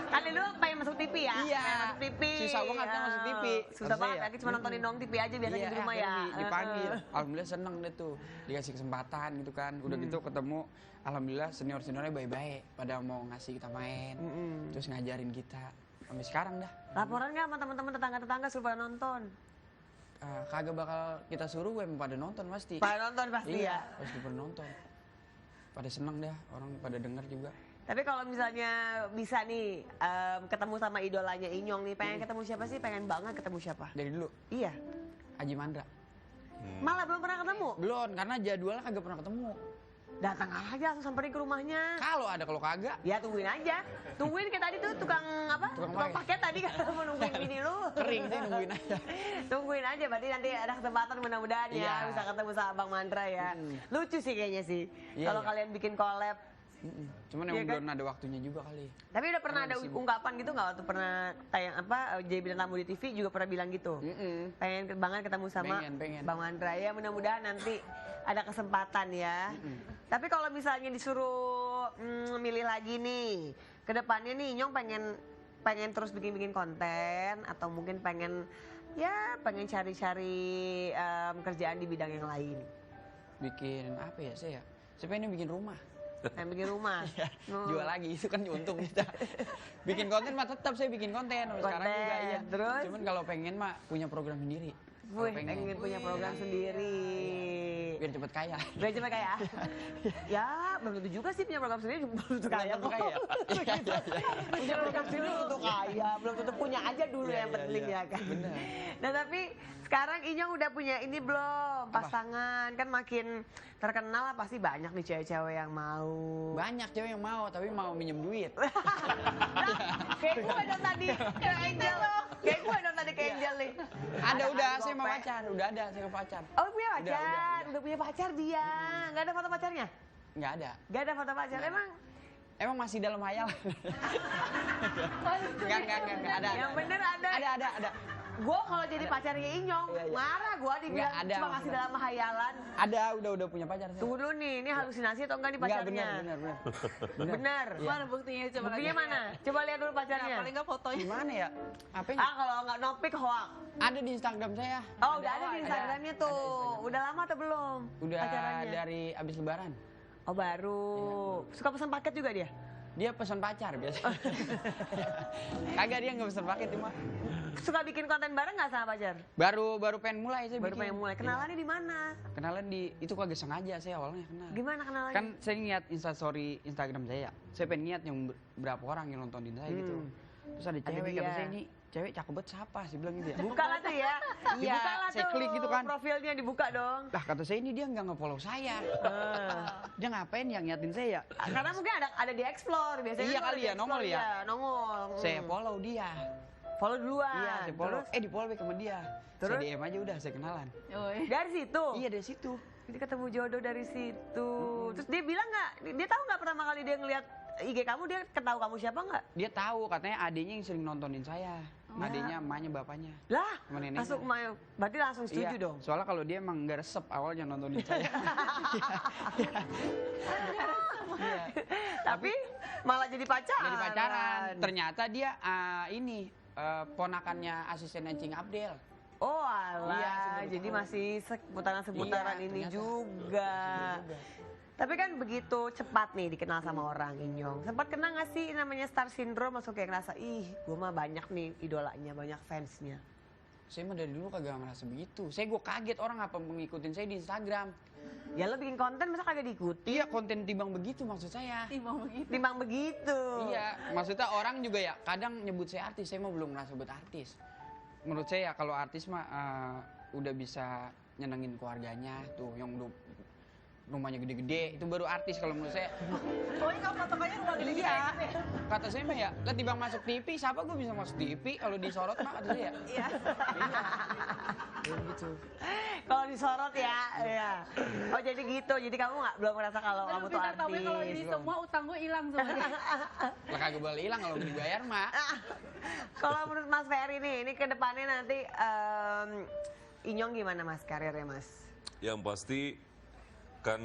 Kan dulu pengen masuk TV ya? Iya. Pengen masuk TV. Susah banget kan masuk TV. Susah Harusnya banget, ya. lagi cuma nontonin dong TV aja biasanya di rumah ya. Dipanggil. Alhamdulillah seneng deh tuh. Dikasih kesempatan gitu kan. Udah gitu ketemu. Alhamdulillah senior-seniornya baik-baik. Pada mau ngasih kita main. Terus ngajarin kita. Sampai sekarang dah. Laporan nggak sama teman-teman tetangga-tetangga supaya nonton? Kagak bakal kita suruh emang pada nonton pasti. Pada nonton pasti Iya, ya. pasti pada nonton. Pada seneng dah. Orang pada denger juga. Tapi kalau misalnya bisa nih ketemu sama idolanya Inyong nih, pengen ketemu siapa sih? Pengen banget ketemu siapa? Dari dulu. Iya. Aji Mandra. Malah belum pernah ketemu. Belum, karena jadwalnya kagak pernah ketemu. Datang aja langsung samperin ke rumahnya. Kalau ada, kalau kagak. Ya tungguin aja. Tungguin kayak tadi tuh tukang apa? Tukang Tukang paket. paket tadi kan mau nungguin bini lu. Kering sih nungguin aja. Tungguin aja berarti nanti ada kesempatan mudah-mudahan Iya. ya bisa ketemu sama Bang Mandra ya. Lucu sih kayaknya sih. Iya, Kalau iya. kalian bikin collab. Cuman Iya emang kan? belum ada waktunya juga kali. Tapi udah pernah ada ungkapan gitu nggak waktu pernah tayang apa jadi bintang tamu di TV juga pernah bilang gitu. Pengen banget ketemu sama Pengen. Bang Mandra ya, mudah-mudahan nanti ada kesempatan ya. Tapi kalau misalnya disuruh milih lagi nih, kedepannya nih Nyong pengen terus bikin konten atau mungkin pengen cari-cari kerjaan di bidang yang lain. Bikin apa ya saya? Saya pengen bikin rumah. Yang bikin rumah. Jual lagi itu kan untung kita. Bikin konten mah tetap saya bikin konten sampai sekarang juga iya. Terus? Cuman kalau pengen mah punya program sendiri. Wih, pengen punya program sendiri. Biar cepet kaya. Biar cepet kaya. Ya, belum tentu juga sih punya program sendiri belum tentu kaya. Belum tentu kaya. Punya program sendiri belum tentu kaya, belum tentu punya aja dulu yang penting ya kan. Benar. Nah tapi sekarang Inyong udah punya ini belum? Pasangan kan makin terkenal lah pasti banyak nih cewek-cewek yang mau. Banyak cewek yang mau, tapi mau minjem duit. Kayak gue dong tadi ke Angel. Kayak gue dong tadi ke Angel nih. Ada udah, saya mau pacar. Udah ada, saya mau pacar. Oh punya pacar, udah punya pacar dia. Nggak ada foto pacarnya? Nggak ada. Nggak ada foto pacar, Emang masih dalam hayal. Enggak ada. Yang bener ada. Ada. Gue kalau jadi pacarnya Inyong, marah gue dibilang Nggak ada, cuma kasih dalam hayalan. Ada, udah punya pacar. Saya. Tunggu dulu nih, ini halusinasi atau enggak nih pacarnya? Benar. Bener. Mana buktinya coba? Buktinya mana? Coba lihat dulu pacarnya. Paling nggak fotonya. Gimana ya? Apanya? Ah kalau nggak nopik hoax. Ada di Instagram saya. Oh udah ada di Instagramnya tuh. Udah lama atau belum? Udah pacarannya? dari abis lebaran. Oh baru. Suka pesan paket juga dia? Dia pesan pacar biasanya. Kagak, dia nggak pesan paket cuma. Suka bikin konten bareng nggak sama pacar? Baru pengen mulai saya Baru bikin. pengen mulai. Kenalannya di mana? Kenalan di itu kagak sengaja saya awalnya kenal. Gimana kenalannya? Kan saya ngeliat instastory Instagram saya. Saya pengen lihat yang berapa orang yang nontonin saya gitu. Terus ada cewek dia. kata saya, ini cewek cakep banget siapa sih bilang gitu ya. Buka lah tuh ya. Iya, Dibuka lah saya tuh. klik gitu kan. Profilnya dibuka dong. Lah kata saya ini dia nggak nge-follow saya. Dia ngapain yang ngiatin saya? Karena mungkin ada di explore biasanya. Iya kan kali di ya, nongol explore, ya. Iya, nongol. Saya follow dia. Follow duluan. Iya, saya follow. Terus Di follow back sama dia. Terus? Saya DM aja udah, saya kenalan. dari situ. Iya dari situ. Jadi ketemu jodoh dari situ. Terus dia bilang nggak? Dia tahu nggak pertama kali dia ngeliat IG kamu, dia ketahui kamu siapa nggak? Dia tahu, katanya adiknya yang sering nontonin saya. Adiknya, emaknya, bapaknya. Lah, Sama neneknya. langsung berarti langsung setuju Iya, dong. soalnya kalau dia emang nggak resep awalnya nontonin saya. Iya. Tapi malah jadi pacaran. Jadi pacaran. Ternyata dia ponakannya asisten Cing Abdel. Oh alah, Iya, saya jadi baru tahu. masih seputaran-seputaran Iya, ini ternyata. juga. Tapi kan begitu cepat nih dikenal sama orang, Inyong. Sempat kena nggak sih namanya star syndrome, masuk kayak ngerasa, ih gue mah banyak nih idolanya, banyak fansnya. Saya mah dari dulu kagak ngerasa begitu. Gue kaget orang apa mengikutin saya di Instagram. Ya lo bikin konten masa kagak diikuti? Iya, konten timbang begitu maksud saya. Timbang begitu. Iya, maksudnya orang juga ya kadang nyebut saya artis, saya mah belum ngerasa sebut artis. Menurut saya kalau artis mah udah bisa nyenengin keluarganya tuh, yang udah rumahnya gede-gede, itu baru artis kalau menurut saya. Oh ini kalau fotonya rumah gede-gede. Iya, kata saya mah ya, lah timbang masuk TV, siapa gue bisa masuk TV kalau disorot mah kata saya. Iya. Iya, gitu. Kalau disorot ya, ya. Oh jadi gitu, jadi kamu belum merasa kalau kamu tuh Tapi kalau ini artis. semua utang gue hilang semuanya. Lah kagak boleh hilang kalau dibayar mah. Kalau menurut Mas Ferry nih, ini ke depannya nanti Inyong gimana Mas karirnya Mas? Yang pasti kan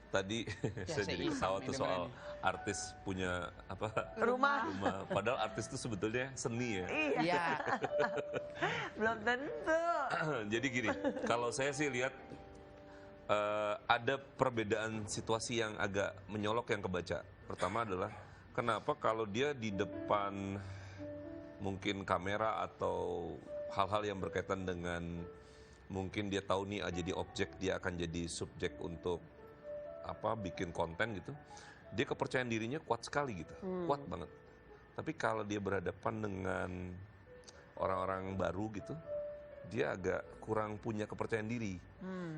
tadi saya saya jadi iseng ketawa ini tuh soal beneran artis punya apa Rumah. Padahal artis itu sebetulnya seni ya. Iya. Belum tentu. Jadi gini, kalau saya sih lihat ada perbedaan situasi yang agak menyolok yang kebaca. Pertama adalah kenapa kalau dia di depan mungkin kamera atau hal-hal yang berkaitan dengan mungkin dia tahu nih jadi objek, dia akan jadi subjek untuk apa bikin konten gitu. Dia kepercayaan dirinya kuat sekali gitu, kuat banget. Tapi kalau dia berhadapan dengan orang-orang baru gitu, dia agak kurang punya kepercayaan diri.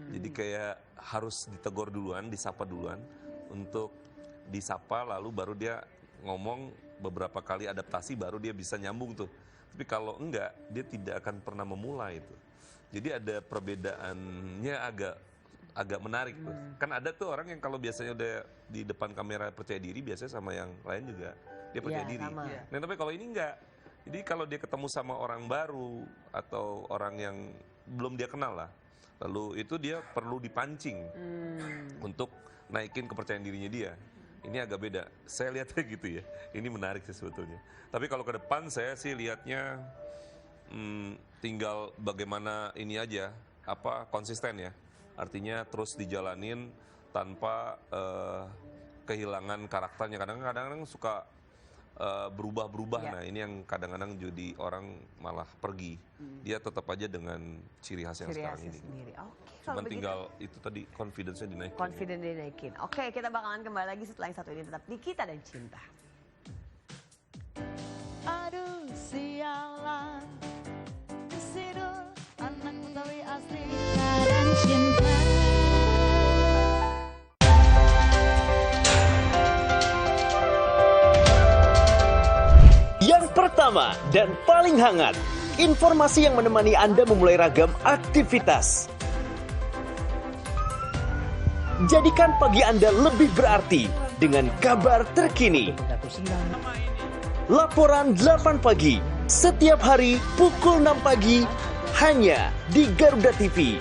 Jadi kayak harus ditegur duluan, disapa duluan, untuk disapa lalu baru dia ngomong beberapa kali adaptasi baru dia bisa nyambung tuh. Tapi kalau enggak, dia tidak akan pernah memulai itu. Jadi ada perbedaannya agak menarik tuh. Kan ada tuh orang yang kalau biasanya udah di depan kamera percaya diri, biasanya sama yang lain juga dia percaya Iya, diri. sama. Nah tapi kalau ini enggak. Jadi kalau dia ketemu sama orang baru atau orang yang belum dia kenal lah, lalu itu dia perlu dipancing untuk naikin kepercayaan dirinya dia. Ini agak beda. Saya lihatnya gitu ya. Ini menarik sih sebetulnya. Tapi kalau ke depan saya sih lihatnya tinggal bagaimana ini aja, apa konsisten ya. Artinya terus dijalanin tanpa kehilangan karakternya. Kadang-kadang suka berubah-berubah. Ya. Nah ini yang kadang-kadang jadi orang malah pergi. Dia tetap aja dengan ciri khas yang Ciri sekarang khasnya ini. sendiri. Oke, kalau Cuman begitu tinggal itu tadi confidence-nya dinaikin. confident dinaikin. Oke, kita bakalan kembali lagi setelah yang satu ini, tetap di Kita dan Cinta. Aduh sialan, Sidul anak Betawi asli dan cinta. Yang pertama dan paling hangat, informasi yang menemani Anda memulai ragam aktivitas. Jadikan pagi Anda lebih berarti dengan kabar terkini. Laporan 8 pagi, setiap hari pukul 6 pagi, hanya di Garuda TV.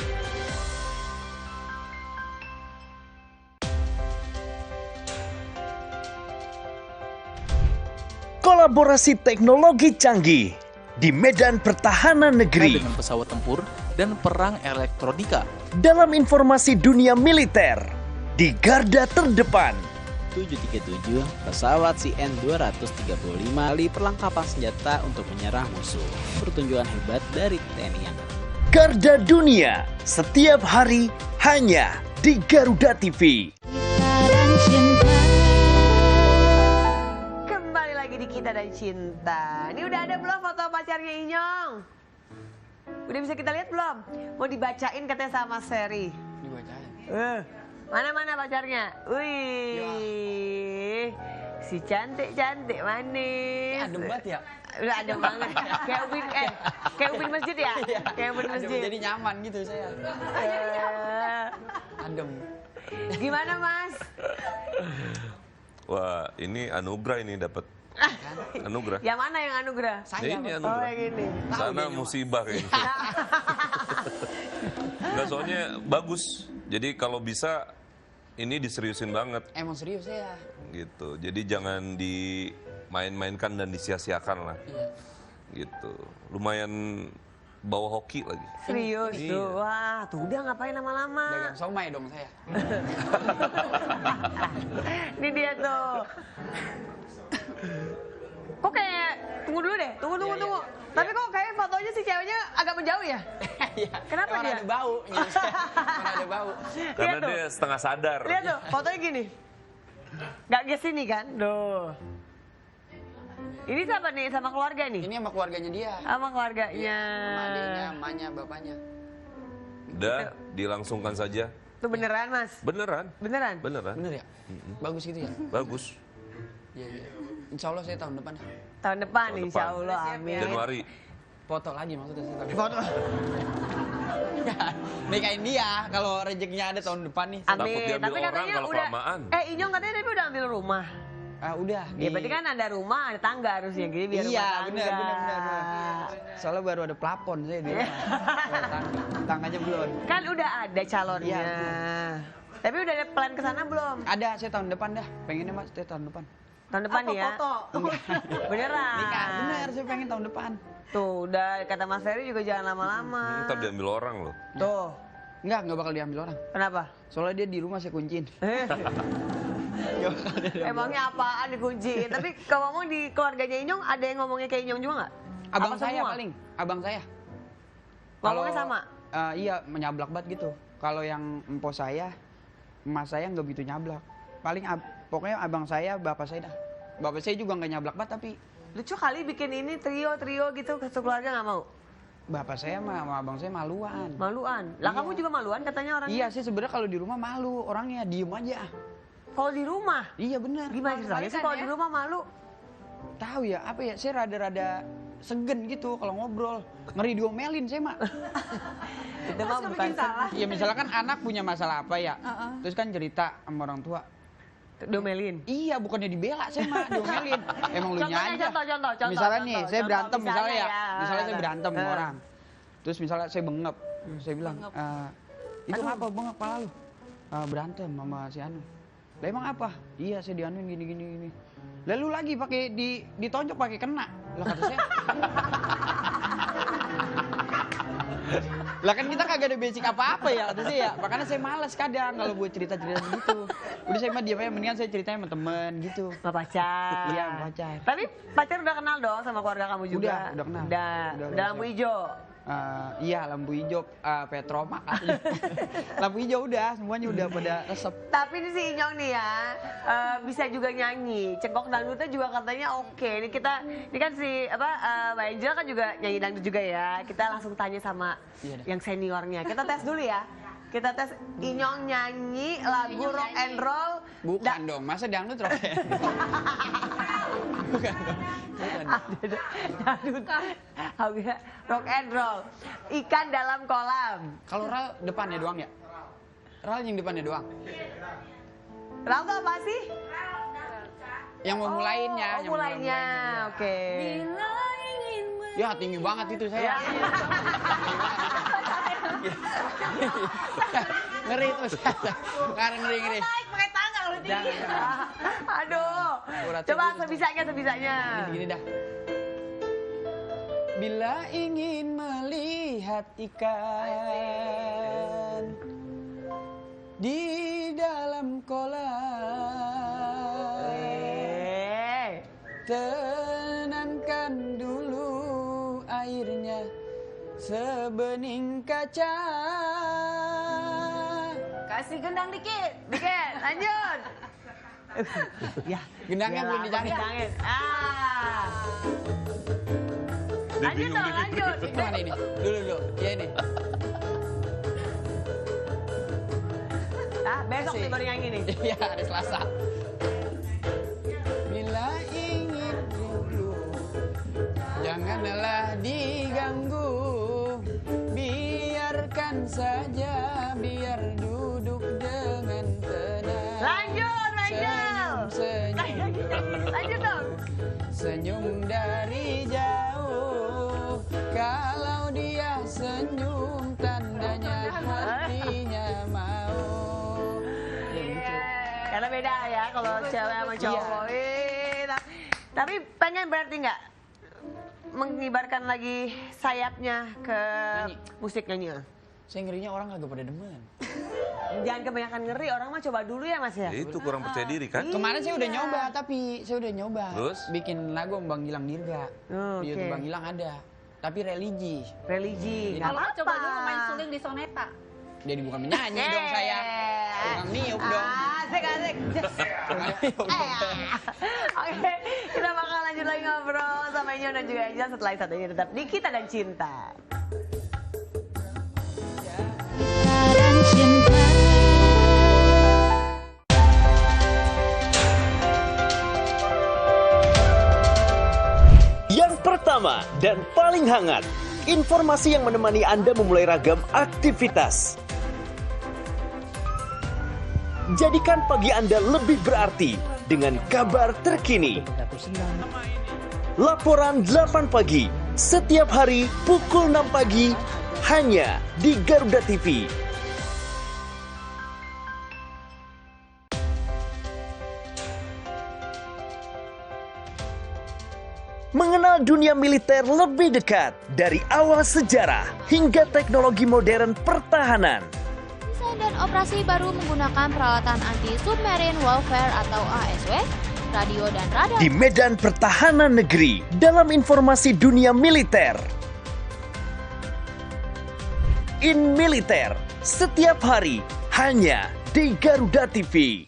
Kolaborasi teknologi canggih di medan pertahanan negeri. Dengan pesawat tempur dan perang elektronika. Dalam informasi dunia militer, di garda terdepan. 737 pesawat CN-235 kali perlengkapan senjata untuk menyerang musuh. Pertunjukan hebat dari TNI Angkatan. Garda dunia, setiap hari hanya di Garuda TV. Kembali lagi di Kita dan Cinta. Ini udah ada belum foto pacarnya Inyong? Udah bisa kita lihat belum? Mau dibacain katanya sama Seri. Dibacain. Mana pacarnya? Wih, si cantik manis. Adem banget ya? Udah adem banget. Kayak ubin masjid ya? Kayak ubin Adem, masjid. jadi nyaman gitu saya. Adem. Gimana Mas? Wah ini anugerah ini dapat. Anugerah. Yang mana yang anugerah? Saya ini Oh anugerah. yang ini. Sana musibah kayaknya. Enggak, soalnya bagus. Jadi kalau bisa ini diseriusin banget Emang serius ya? gitu. Jadi jangan dimain-mainkan dan disia-siakan lah. Iya. Gitu. Lumayan bawa hoki lagi. Serius Iya. tuh. Wah, tuh udah ngapain lama-lama. Dagang somai dong saya. Ini dia tuh. Kok kayak tunggu dulu deh, tunggu. Tapi kok kayak fotonya si ceweknya agak menjauh ya? Iya. Kenapa Emang dia? ada bau. Emang ada bau. Karena Lihat tuh. dia setengah sadar. Lihat tuh, fotonya gini. Gak ke sini kan? Duh. Ini siapa nih? Sama keluarga nih? Ini sama keluarganya dia. Sama keluarganya. Sama adiknya, emaknya, bapaknya. Udah dilangsungkan saja. Itu beneran Mas? Beneran. Beneran? Beneran. Bener ya? Bagus gitu ya? Bagus. Iya. Insya Allah saya tahun depan. Tahun depan Tahun insya depan. Allah, amin. Januari. Foto lagi maksudnya saya tahun depan. Foto. Nikahin dia kalau rezekinya ada tahun depan nih. Takut Amin. diambil Tapi orang katanya kalau udah. kelamaan. Inyong katanya tapi udah ambil rumah. Ah udah. Ya berarti kan ada rumah, ada tangga harusnya gitu biar Iya, rumah tangga. benar. Soalnya baru ada plafon saya di rumah. Baru tangganya belum. Kan udah ada calonnya. Iya, Tapi udah ada plan ke sana belum? Ada, saya tahun depan dah. Pengennya Mas, saya tahun depan. Tahun depan nih ya? Beneran? Nikah, bener, saya pengen tahun depan. Tuh, udah kata Mas Ferry juga jangan lama-lama. Ntar diambil orang loh. Tuh, Enggak bakal diambil orang. kenapa? Soalnya dia di rumah saya kunciin. Emangnya apaan dikunciin? Tapi kalau ngomong di keluarganya Inyong, ada yang ngomongnya kayak Inyong juga nggak? Abang Apa saya semua? paling, abang saya. Ngomongnya sama? Iya, menyablak banget gitu. Kalau yang empok saya, emas saya nggak begitu nyablak. Paling pokoknya abang saya, bapak saya dah. Bapak saya juga nggak nyablak banget tapi Lucu kali bikin ini trio gitu, satu keluarga nggak mau? bapak saya sama abang saya maluan. Maluan? Lah Iya. kamu juga maluan katanya orangnya? Iya, saya sebenarnya kalau di rumah malu, orangnya diem aja. Kalau di rumah? Iya benar. Gimana ceritanya sih kalau di rumah malu? Tahu ya, apa ya? Saya rada-rada segen gitu kalau ngobrol. Ngeri diomelin saya, Mak. Itu mah bukan salah. Ya misalkan anak punya masalah apa ya, terus kan cerita sama orang tua. Domelin? Iya, bukannya dibela saya mah, diomelin. Emang lu Contohnya, aja. contoh, Misalnya nih, saya contoh, berantem misalnya ya. misalnya ya. Misalnya saya berantem sama orang. Terus misalnya saya bengep. Saya bilang, itu apa bengep kepala lu? Berantem sama si Anu. Lah emang apa? Iya, saya dianuin gini. Lalu lagi pakai ditonjok pakai kena. Lah kata saya. Lah kan kita kagak ada basic apa-apa ya kata saya ya. Makanya saya malas kadang kalau buat cerita-cerita begitu. Udah saya mah diam aja, mendingan saya ceritanya sama temen gitu. Sama pacar. Iya, sama pacar. Tapi pacar udah kenal dong sama keluarga kamu juga? Udah kenal. Udah lampu hijau? Iya, lampu hijau, Petromak. Lampu hijau udah, semuanya udah pada resep. Tapi ini si Inyong nih ya, bisa juga nyanyi. Cengkok dangdutnya juga katanya oke. Ini kan si Mbak Angel kan juga nyanyi dangdut juga ya. Kita langsung tanya sama yang seniornya. Kita tes dulu ya. Kita tes Inyong nyanyi lagu rock and roll. Bukan dong, masa dangdut rock and roll? Bukan dong. Dangdut. Rock and roll. Ikan dalam kolam. Kalau Ral depannya doang ya? Ral yang depannya doang. Ral tuh apa sih? Yang mau mulainya. Oh, mulainya. Oke. Ya tinggi banget itu saya. Ngeri itu saya. Karena ngeri. Pakai tangga kalau tinggi. Aduh. Coba sebisanya. Gini dah. Bila ingin melihat ikan di dalam kolam, tenangkan dulu airnya sebening kaca. Kasih gendang dikit, lanjut. Ya, gendangnya belum dicari. Lanjut dong, lanjut. Itu mana ini? Dulu. Ya ini. Besok nih baru nyanyi nih. Iya, hari Selasa. Bila ingin dulu, janganlah diganggu. Biarkan saja, biar duduk dengan tenang. Lanjut, Senyum. Lanjut dong. Senyum dari jauh. Kalau dia senyum, tandanya hatinya mau. Karena beda ya kalau cewek sama cowok. Tapi pengen berarti nggak mengibarkan lagi sayapnya ke musik nyanyi? Saya ngerinya orang kagak pada demen. Jangan kebanyakan ngeri, orang mah coba dulu ya Mas ya? Itu kurang percaya diri kan? Kemarin saya udah nyoba, saya udah nyoba. Terus? Bikin lagu sama Bang Gilang Dirga. Di YouTube Bang Gilang ada. Tapi religi. Kalau coba dulu main suling di soneta. Jadi bukan menyanyi dong saya. Bukan niup dong. Asik. Oke, kita bakal lanjut lagi ngobrol sama Inyong dan juga Angel setelah satu ini tetap di Kita dan Cinta. Yang pertama dan paling hangat, informasi yang menemani Anda memulai ragam aktivitas. Jadikan pagi Anda lebih berarti dengan kabar terkini. Laporan 8 pagi, setiap hari pukul 6 pagi, hanya di Garuda TV. Mengenal dunia militer lebih dekat, dari awal sejarah hingga teknologi modern pertahanan. Desain dan operasi baru menggunakan peralatan anti-submarine warfare atau ASW, radio dan radar. Di medan pertahanan negeri, dalam informasi dunia militer. In Militer, setiap hari, hanya di Garuda TV.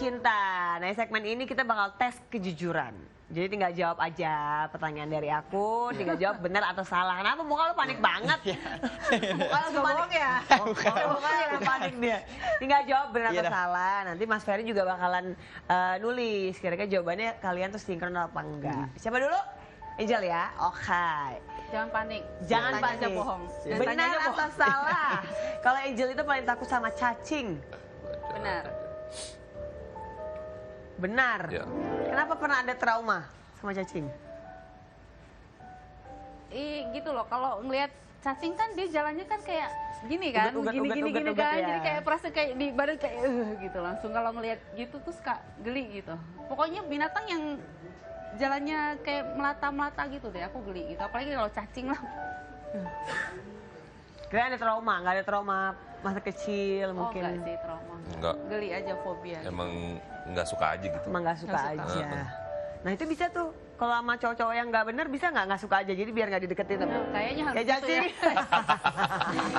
Cinta. Nah, segmen ini kita bakal tes kejujuran. Jadi tinggal jawab aja pertanyaan dari aku, tinggal jawab benar atau salah. Kenapa muka lu panik banget? Muka lu panik ya? Muka panik dia. Tinggal jawab benar atau salah. Nanti Mas Ferry juga bakalan nulis. Kira-kira jawabannya kalian tuh sinkron apa enggak. Siapa dulu? Angel ya? Oke. Jangan panik. Jangan panik. Aja bohong. Benar atau salah? Kalau Angel itu paling takut sama cacing. Benar. Benar. Ya. Kenapa pernah ada trauma sama cacing? Gitu loh, kalau ngelihat cacing kan dia jalannya kan kayak gini kan, gini kan, ya. jadi kayak perasa kayak di badan kayak gitu langsung kalau ngelihat gitu tuh suka geli gitu. Pokoknya binatang yang jalannya kayak melata-melata gitu deh, aku geli gitu. Apalagi kalau cacing lah. Kira ada trauma, nggak ada trauma masa kecil Oh mungkin? enggak sih trauma. Enggak. Geli aja, fobia. Emang nggak suka aja gitu. Emang nggak suka Nggak suka. aja. Nah itu bisa tuh, kalau sama cowok-cowok yang nggak bener bisa nggak suka aja, jadi biar nggak dideketin sama. Kayaknya harus Kayak gitu cacing.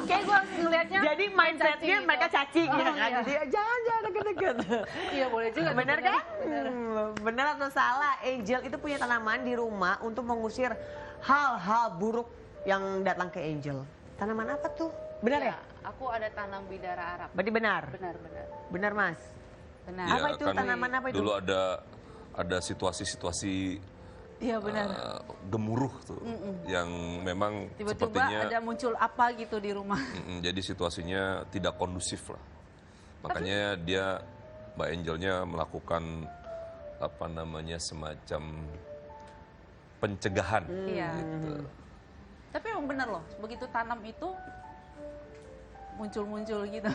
Kayak gue ngelihatnya. Jadi mindsetnya gitu. mereka cacing ya kan, iya. jadi jangan deket-deket. Iya boleh juga. Bener bener. kan? Bener atau salah, Angel itu punya tanaman di rumah untuk mengusir hal-hal buruk yang datang ke Angel. Tanaman apa tuh? Benar ya? Aku ada tanam bidara Arab. Berarti benar? Benar. Benar Mas? Benar. Apa itu? Tanaman apa itu? Dulu ada situasi-situasi Iya benar. gemuruh tuh, yang memang Tiba-tiba sepertinya ada muncul apa gitu di rumah. jadi situasinya tidak kondusif lah. Makanya Mbak Angelnya melakukan apa namanya semacam pencegahan. Iya. Gitu. Tapi emang bener loh, begitu tanam itu muncul-muncul gitu.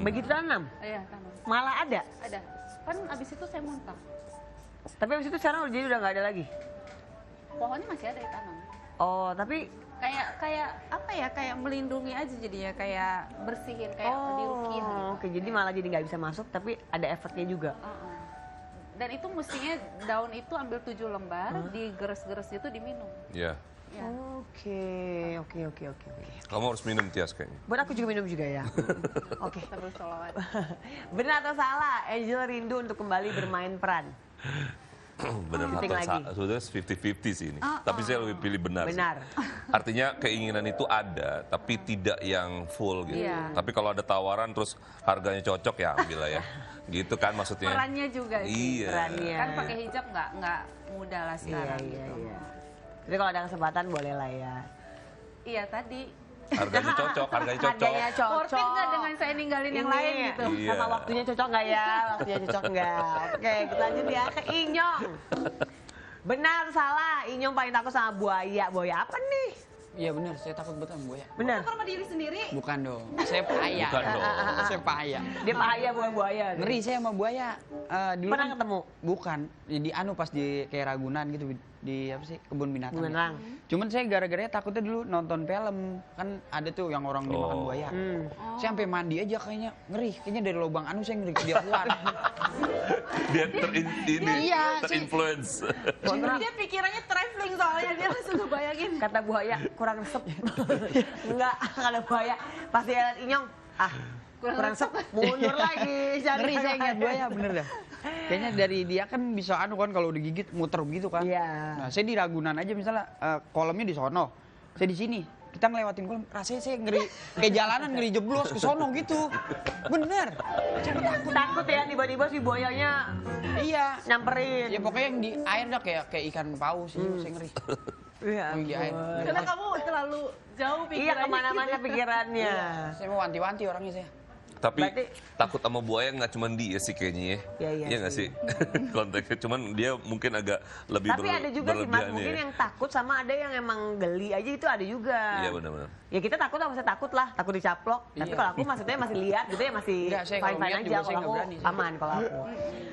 Begitu tanam? Iya tanam. Malah ada? Ada. Kan abis itu saya muntah. Tapi abis itu sekarang jadi udah nggak ada lagi? Pohonnya masih ada ditanam. Oh, tapi Kayak apa ya, kayak melindungi aja jadinya, kayak bersihin, kayak dirukin gitu. Oke, jadi malah jadi nggak bisa masuk, tapi ada efeknya juga. Dan itu mestinya daun itu ambil 7 lembar, digeres-geres itu diminum. Ya. Ya. Oke. Kamu harus minum Tias kayaknya. Buat aku juga minum juga ya. Oke. Terus sholawat. Benar atau salah, Angel rindu untuk kembali bermain peran? Benar Syuting atau lagi. salah? Sudah 50-50 sih ini. Tapi saya lebih pilih benar. sih. Benar. Artinya keinginan itu ada, tapi tidak yang full gitu. Iya. Tapi kalau ada tawaran terus harganya cocok ya ambil lah ya. Gitu kan maksudnya. Perannya juga sih. Iya. Perannya. Kan pakai hijab nggak mudah lah sekarang Iya, gitu. iya. Jadi kalau ada kesempatan boleh lah ya. Iya tadi. Harganya cocok. Harganya cocok. Worth it nggak dengan saya ninggalin yang Ini, lain gitu? Iya. Sama waktunya cocok nggak ya? Waktunya cocok nggak? Oke, kita lanjut ya ke Inyong. Benar atau salah, Inyong paling takut sama buaya. Buaya apa nih? Iya benar, saya takut betul sama buaya. Benar. Sama diri sendiri. Bukan dong, saya pahaya. Bukan dong. Saya pahaya. Dia bahaya buaya-buaya. Ngeri saya sama buaya. Dulu Pernah kan- ketemu? Bukan, di pas di kayak Ragunan gitu, di apa sih, kebun binatang. Beneran. Cuman saya gara-gara takutnya dulu nonton film, kan ada tuh yang orang dimakan Oh. buaya. Hmm. Saya sampai mandi aja kayaknya dari lubang anu saya ngeri dia keluar. Dia Iya, terinfluence. Dia pikirannya traveling soalnya, dia langsung ngebayangin. Kata buaya kurang resep. Enggak, kata buaya pasti lihat Inyong. Kurang resep, mundur lagi. Ngeri saya ngeliat buaya bener dah. Kayaknya dari dia kan bisa anu kan kalau digigit muter begitu kan. Iya. Nah saya di Ragunan aja misalnya kolamnya di sono, saya di sini. Kita ngelewatin kolam, rasanya saya ngeri kayak jalanan ngeri jeblos ke sono gitu. Bener. Saya Takut ya tiba-tiba si buayanya Iya. nyamperin. Ya pokoknya yang di air dah kayak ikan paus sih, saya ngeri. Iya. Yang di air. Karena kamu terlalu jauh pikirannya. Iya kemana-mana pikirannya. Saya mau wanti-wanti orangnya saya. Tapi Berarti- takut sama buaya nggak cuma dia sih kayaknya ya. Iya nggak sih? Konteksnya cuman dia mungkin agak lebih Tapi ada juga sih Mas, berlebihan mungkin ya. yang takut sama ada yang emang geli aja itu ada juga. Iya benar-benar. Ya kita takut lah, maksudnya takut lah, takut dicaplok. Tapi Iya. kalau aku maksudnya masih lihat gitu ya masih Enggak, saya kalau fine-fine lihat aja. juga saya Kalau nggak aku berani sih. aman kalau aku.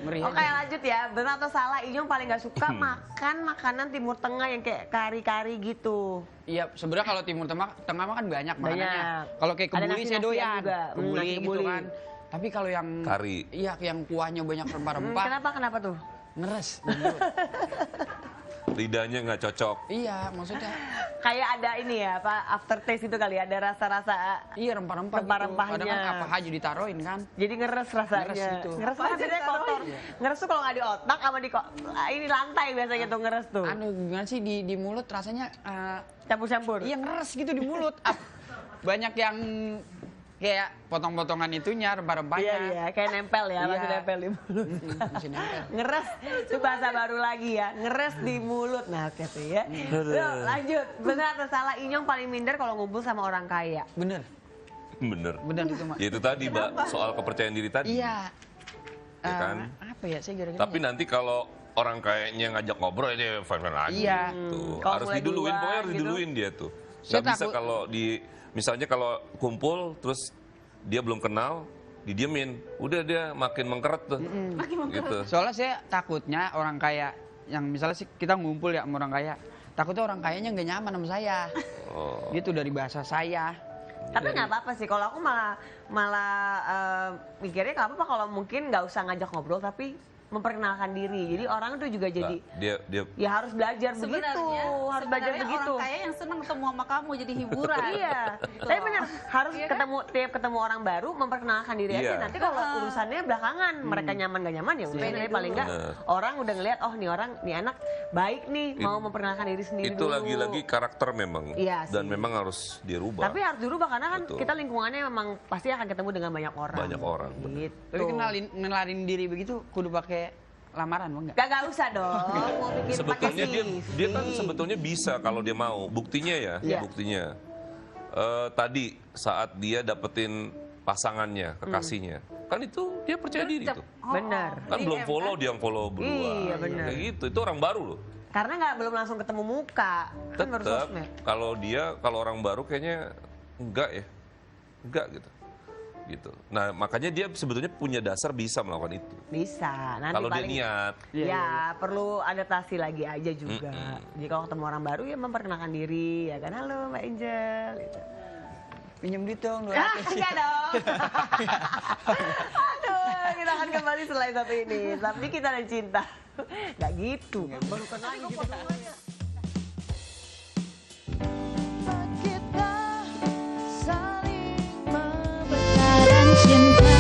Ngeri Oke aja. lanjut ya, benar atau salah Inyong paling gak suka makan makanan Timur Tengah yang kayak kari-kari gitu. Iya, sebenarnya kalau Timur Tengah mah kan banyak makanannya. Banyak. Kalau kayak Ada kebuli saya nasi-nasian doyan, juga. kebuli Nasi gitu kebuli. kan. Tapi kalau yang Kari. iya yang kuahnya banyak rempah-rempah, Kenapa tuh? ngeres. Lidahnya nggak cocok. Iya, maksudnya Kayak ada ini ya, apa aftertaste itu kali, ada rasa-rasa iya rempah-rempah. Rempah-rempahnya. Gitu. Kadang kan apa aja ditaruhin kan. jadi ngeres rasanya. Ngeres gitu. Ngeres kan biasanya kotor. Ngeres tuh kalau nggak di otak sama di ini lantai biasanya tuh ngeres tuh. Anu gimana sih di mulut rasanya Campur-campur. iya ngeres gitu di mulut. Banyak yang kayak potong-potongan itunya rempah-rempahnya. Iya, kayak nempel ya, masih Iya. nempel di mulut. Masih nempel. Ngeres, itu bahasa baru lagi ya, ngeres di mulut. Nah, oke tuh ya. Yuk, lanjut. Benar atau salah Inyong paling minder kalau ngumpul sama orang kaya? Bener, Bener. bener itu Mak. Ya itu tadi Mbak, soal kepercayaan diri tadi. Iya. Ya kan? Apa ya saya gara-gara Tapi nanti kalau orang kayaknya ngajak ngobrol dia fine-fine lagi. Iya. Tuh. Kalau Harus mulai diduluin, duluan pokoknya harus gitu. diduluin dia tuh. Saya Nggak bisa takut- kalau misalnya kalau kumpul terus dia belum kenal, didiemin. Udah dia makin mengkeret tuh. Gitu. soalnya saya takutnya orang kaya yang misalnya sih kita ngumpul ya sama orang kaya, takutnya orang kayanya nggak nyaman sama saya. Gitu dari bahasa saya. Tapi nggak apa-apa sih, kalau aku malah mikirnya nggak apa-apa kalau mungkin nggak usah ngajak ngobrol tapi memperkenalkan diri. Jadi orang tuh juga jadi dia ya harus belajar Sebenarnya begitu. orang kaya yang senang ketemu sama kamu jadi hiburan. Iya. Gitu Tapi loh. benar harus Iya kan? ketemu orang baru memperkenalkan diri aja. Iya. Nanti kalau urusannya belakangan mereka nyaman gak nyaman ya udah. Tapi paling nggak orang udah ngeliat oh nih anak baik nih mau memperkenalkan diri sendiri Itu dulu. lagi-lagi karakter memang. Iya Dan sih. memang harus dirubah. Tapi harus dirubah karena kan Betul. kita lingkungannya memang pasti akan ketemu dengan banyak orang. Banyak orang, bener. Gitu. Tapi kenalin diri begitu kudu pakai lamaran bang nggak? Gak usah dong. Mau bikin Sebetulnya pakai dia kan CV. sebetulnya bisa kalau dia mau. Buktinya Iya. buktinya. Tadi saat dia dapetin pasangannya, kekasihnya, kan itu dia percaya diri tuh. Benar. Kan belum follow, dia yang follow berdua. Iya, benar. Kayak gitu, itu orang baru loh. Karena belum langsung ketemu muka. Kan baru Tetap sosmed. kalau orang baru kayaknya enggak gitu. Nah makanya dia sebetulnya punya dasar bisa melakukan itu. Bisa. Nanti Kalau dia paling niat. ya perlu adaptasi lagi aja juga. Jadi kalau ketemu orang baru ya memperkenalkan diri ya kan. Halo Mbak Angel. Gitu. Pinjam duit dong 200. Enggak dong. Aduh, kita akan kembali selain satu ini. Tapi kita dan cinta. Gak gitu. Baru kenal gitu. Kita saling membesarkan cinta.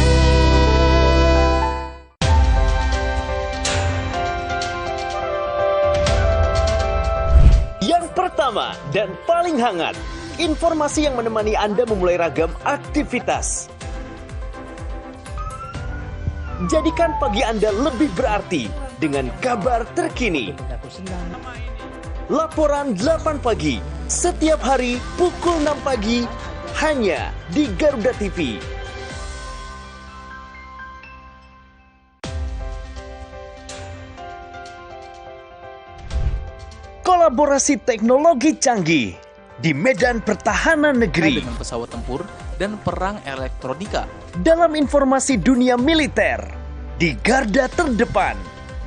Yang pertama dan paling hangat, informasi yang menemani Anda memulai ragam aktivitas. Jadikan pagi Anda lebih berarti dengan kabar terkini. Laporan 8 pagi, setiap hari pukul 6 pagi, hanya di Garuda TV. Kolaborasi teknologi canggih di medan pertahanan negeri. Dengan pesawat tempur dan perang elektronika. Dalam informasi dunia militer, di garda terdepan.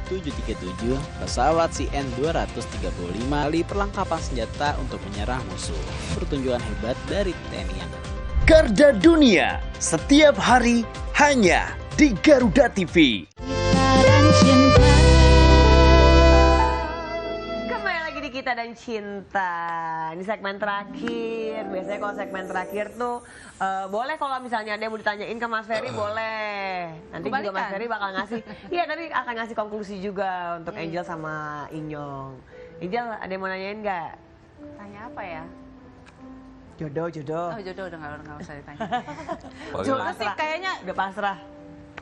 737 pesawat CN-235 kali perlengkapan senjata untuk menyerang musuh. Pertunjukan hebat dari TNI Angkatan. Garda dunia, setiap hari hanya di Garuda TV. Dan cinta. Kembali lagi di Kita dan Cinta. Ini segmen terakhir. Biasanya kalau segmen terakhir tuh boleh kalau misalnya ada yang mau ditanyain ke Mas Ferry boleh. Nanti juga Mas Kebalikan. Ferry bakal ngasih. Iya nanti akan ngasih konklusi juga untuk Angel sama Inyong. Angel ada yang mau nanyain nggak? Tanya apa ya? Jodoh. Oh jodoh udah nggak usah ditanya. Paling, Jodoh sih kayaknya Udah pasrah.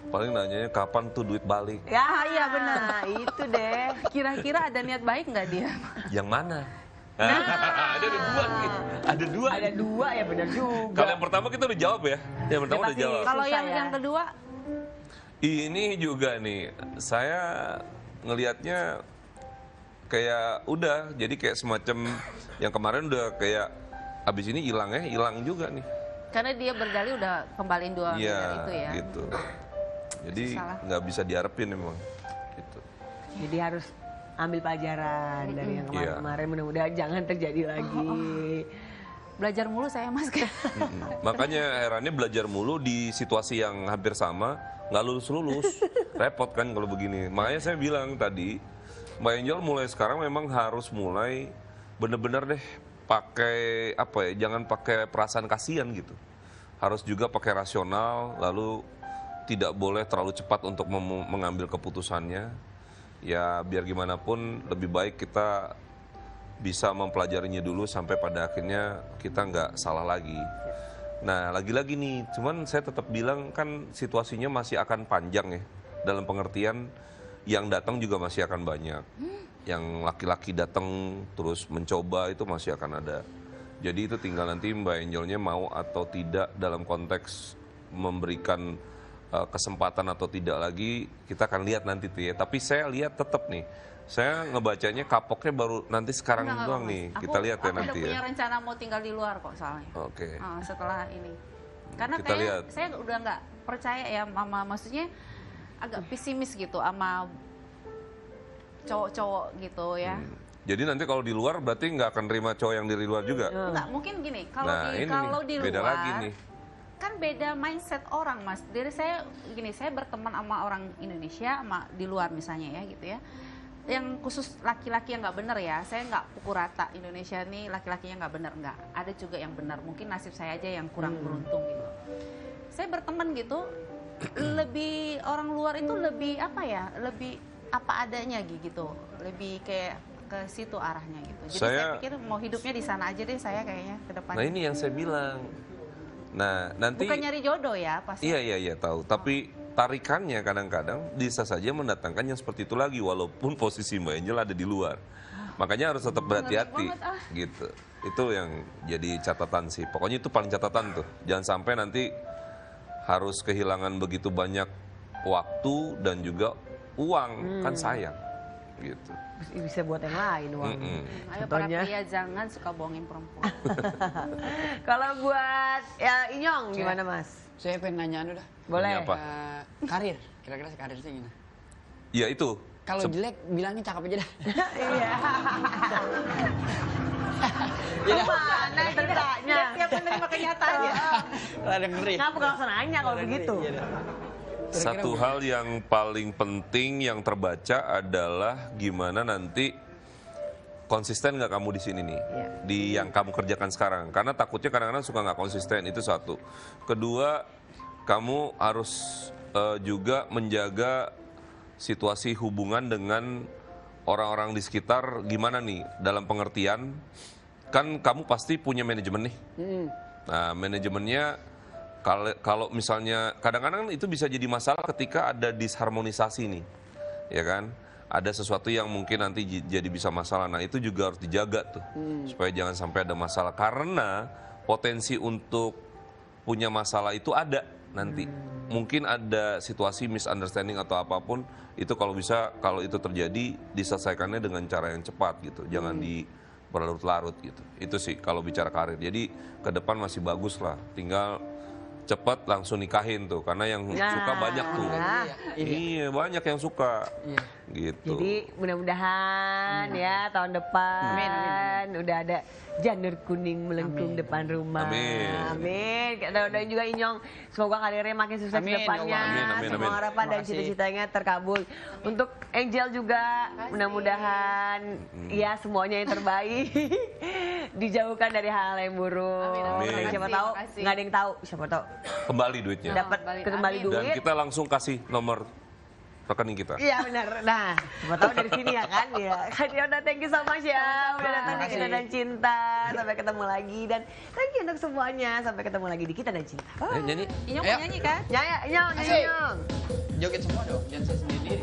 paling nanyanya kapan tuh duit balik. Ya iya benar. Itu deh. kira-kira ada niat baik nggak dia? Yang mana? Ada dua nih. Ada dua. Ada dua ya benar juga. Kalau yang pertama kita udah jawab ya. Yang pertama udah pasti. jawab. Kalau Susah ya. yang kedua Ini juga nih, saya ngelihatnya kayak udah, jadi kayak semacam yang kemarin udah kayak abis ini hilang juga nih. karena dia berdalih udah kembaliin 2 miliar Iya, itu ya. gitu. Jadi Salah. nggak bisa diharapin emang. Gitu. Jadi harus ambil pelajaran dari yang Iya. kemarin. Mudah-mudahan jangan terjadi lagi. Belajar mulu saya Mas. Makanya herannya belajar mulu di situasi yang hampir sama, nggak lulus-lulus. Repot kan kalau begini. Makanya saya bilang tadi, Mbak Angel mulai sekarang memang harus mulai bener-bener deh pakai apa ya, jangan pakai perasaan kasihan gitu. Harus juga pakai rasional, lalu tidak boleh terlalu cepat untuk mengambil keputusannya. Ya biar gimana pun lebih baik kita bisa mempelajarinya dulu sampai pada akhirnya kita nggak salah lagi. Nah lagi-lagi nih, cuman saya tetap bilang kan situasinya masih akan panjang ya. Dalam pengertian yang datang juga masih akan banyak. Yang laki-laki datang terus mencoba itu masih akan ada. Jadi itu tinggal nanti Mbak Angelnya mau atau tidak dalam konteks memberikan kesempatan atau tidak lagi, kita akan lihat nanti tuh ya. Tapi saya lihat tetap nih, saya ngebacanya kapoknya baru nanti sekarang Enggak, doang Mas. nih. Aku- Kita lihat ya aku nanti udah punya ya. rencana mau tinggal di luar kok soalnya. Oke. Setelah ini. Karena Kita kayak lihat. saya udah nggak percaya ya, maksudnya agak pesimis gitu sama cowok-cowok gitu ya. Jadi nanti kalau di luar berarti nggak akan terima cowok yang dari luar juga? Enggak, mungkin gini, kalau Nah, ini kalau nih, di beda luar lagi nih. kan beda mindset orang, Mas. Dari saya gini, saya berteman sama orang Indonesia sama di luar misalnya ya gitu ya. Yang khusus laki-laki yang nggak bener ya, saya nggak pukul rata Indonesia nih laki-lakinya nggak bener, nggak. Ada juga yang benar, mungkin nasib saya aja yang kurang beruntung gitu. Saya berteman gitu, lebih orang luar itu lebih apa ya, lebih apa adanya gitu, lebih kayak ke situ arahnya gitu. Jadi saya pikir mau hidupnya di sana aja deh saya kayaknya ke depannya. Nah ini yang saya bilang. Nah nanti bukan nyari jodoh ya pasti. Iya tahu. Tapi tarikannya kadang-kadang bisa saja mendatangkan yang seperti itu lagi walaupun posisi Mbak Angel ada di luar. Makanya harus tetap berhati-hati gitu. Itu yang jadi catatan sih. Pokoknya itu paling catatan tuh. Jangan sampai nanti harus kehilangan begitu banyak waktu dan juga uang, kan sayang gitu. Bisa buat yang lain uang. Ayo para pria jangan suka bohongin perempuan. Kalau buat ya Inyong gimana Mas? Saya pengen nanya anu dah. Boleh. Apa? Karir, kira-kira karir saya gimana? Ya itu. Kalau jelek bilangin cakep aja dah. Iya. Mana ceritanya? Siap menerima kenyataannya. Rada ngeri. Ngapa gak usah nanya kalau begitu? Satu hal yang paling penting yang terbaca adalah gimana nanti konsisten nggak kamu di sini nih, di yang kamu kerjakan sekarang. Karena takutnya kadang-kadang suka nggak konsisten, itu satu. Kedua, kamu harus juga menjaga situasi hubungan dengan orang-orang di sekitar gimana nih, dalam pengertian, kan kamu pasti punya manajemen nih. Nah, manajemennya kalau misalnya kadang-kadang itu bisa jadi masalah ketika ada disharmonisasi nih, ya kan? Ada sesuatu yang mungkin nanti jadi bisa masalah. Nah itu juga harus dijaga tuh, supaya jangan sampai ada masalah. Karena potensi untuk punya masalah itu ada nanti. Mungkin ada situasi misunderstanding atau apapun, itu kalau bisa, kalau itu terjadi, diselesaikannya dengan cara yang cepat gitu. Jangan di berlarut-larut gitu. Itu sih kalau bicara karir. Jadi ke depan masih bagus lah, tinggal cepat langsung nikahin tuh, karena yang suka banyak tuh. Iya, banyak yang suka. Gitu. Jadi mudah-mudahan ya tahun depan udah ada janur kuning melengkung depan rumah. Amin. Dan juga Inyong, semoga karirnya makin sukses ke depannya. Semua harapan dan cita-citanya terkabul. Untuk Angel juga mudah-mudahan ya semuanya yang terbaik. Dijauhkan dari hal yang buruk. Siapa tahu nggak ada yang tahu, siapa tahu kembali duitnya. Dapat kembali duit. Dan kita langsung kasih nomor rekening kita. Iya benar. Nah, siapa tahu dari sini ya kan ya. Ya udah, thank you so much ya. Udah datang di Kita dan Cinta. Sampai ketemu lagi dan thank you untuk semuanya. Sampai ketemu lagi di Kita dan Cinta. Nyanyi. Inyong mau nyanyi kan? Inyong. Joget semua dong, jangan saya sendiri.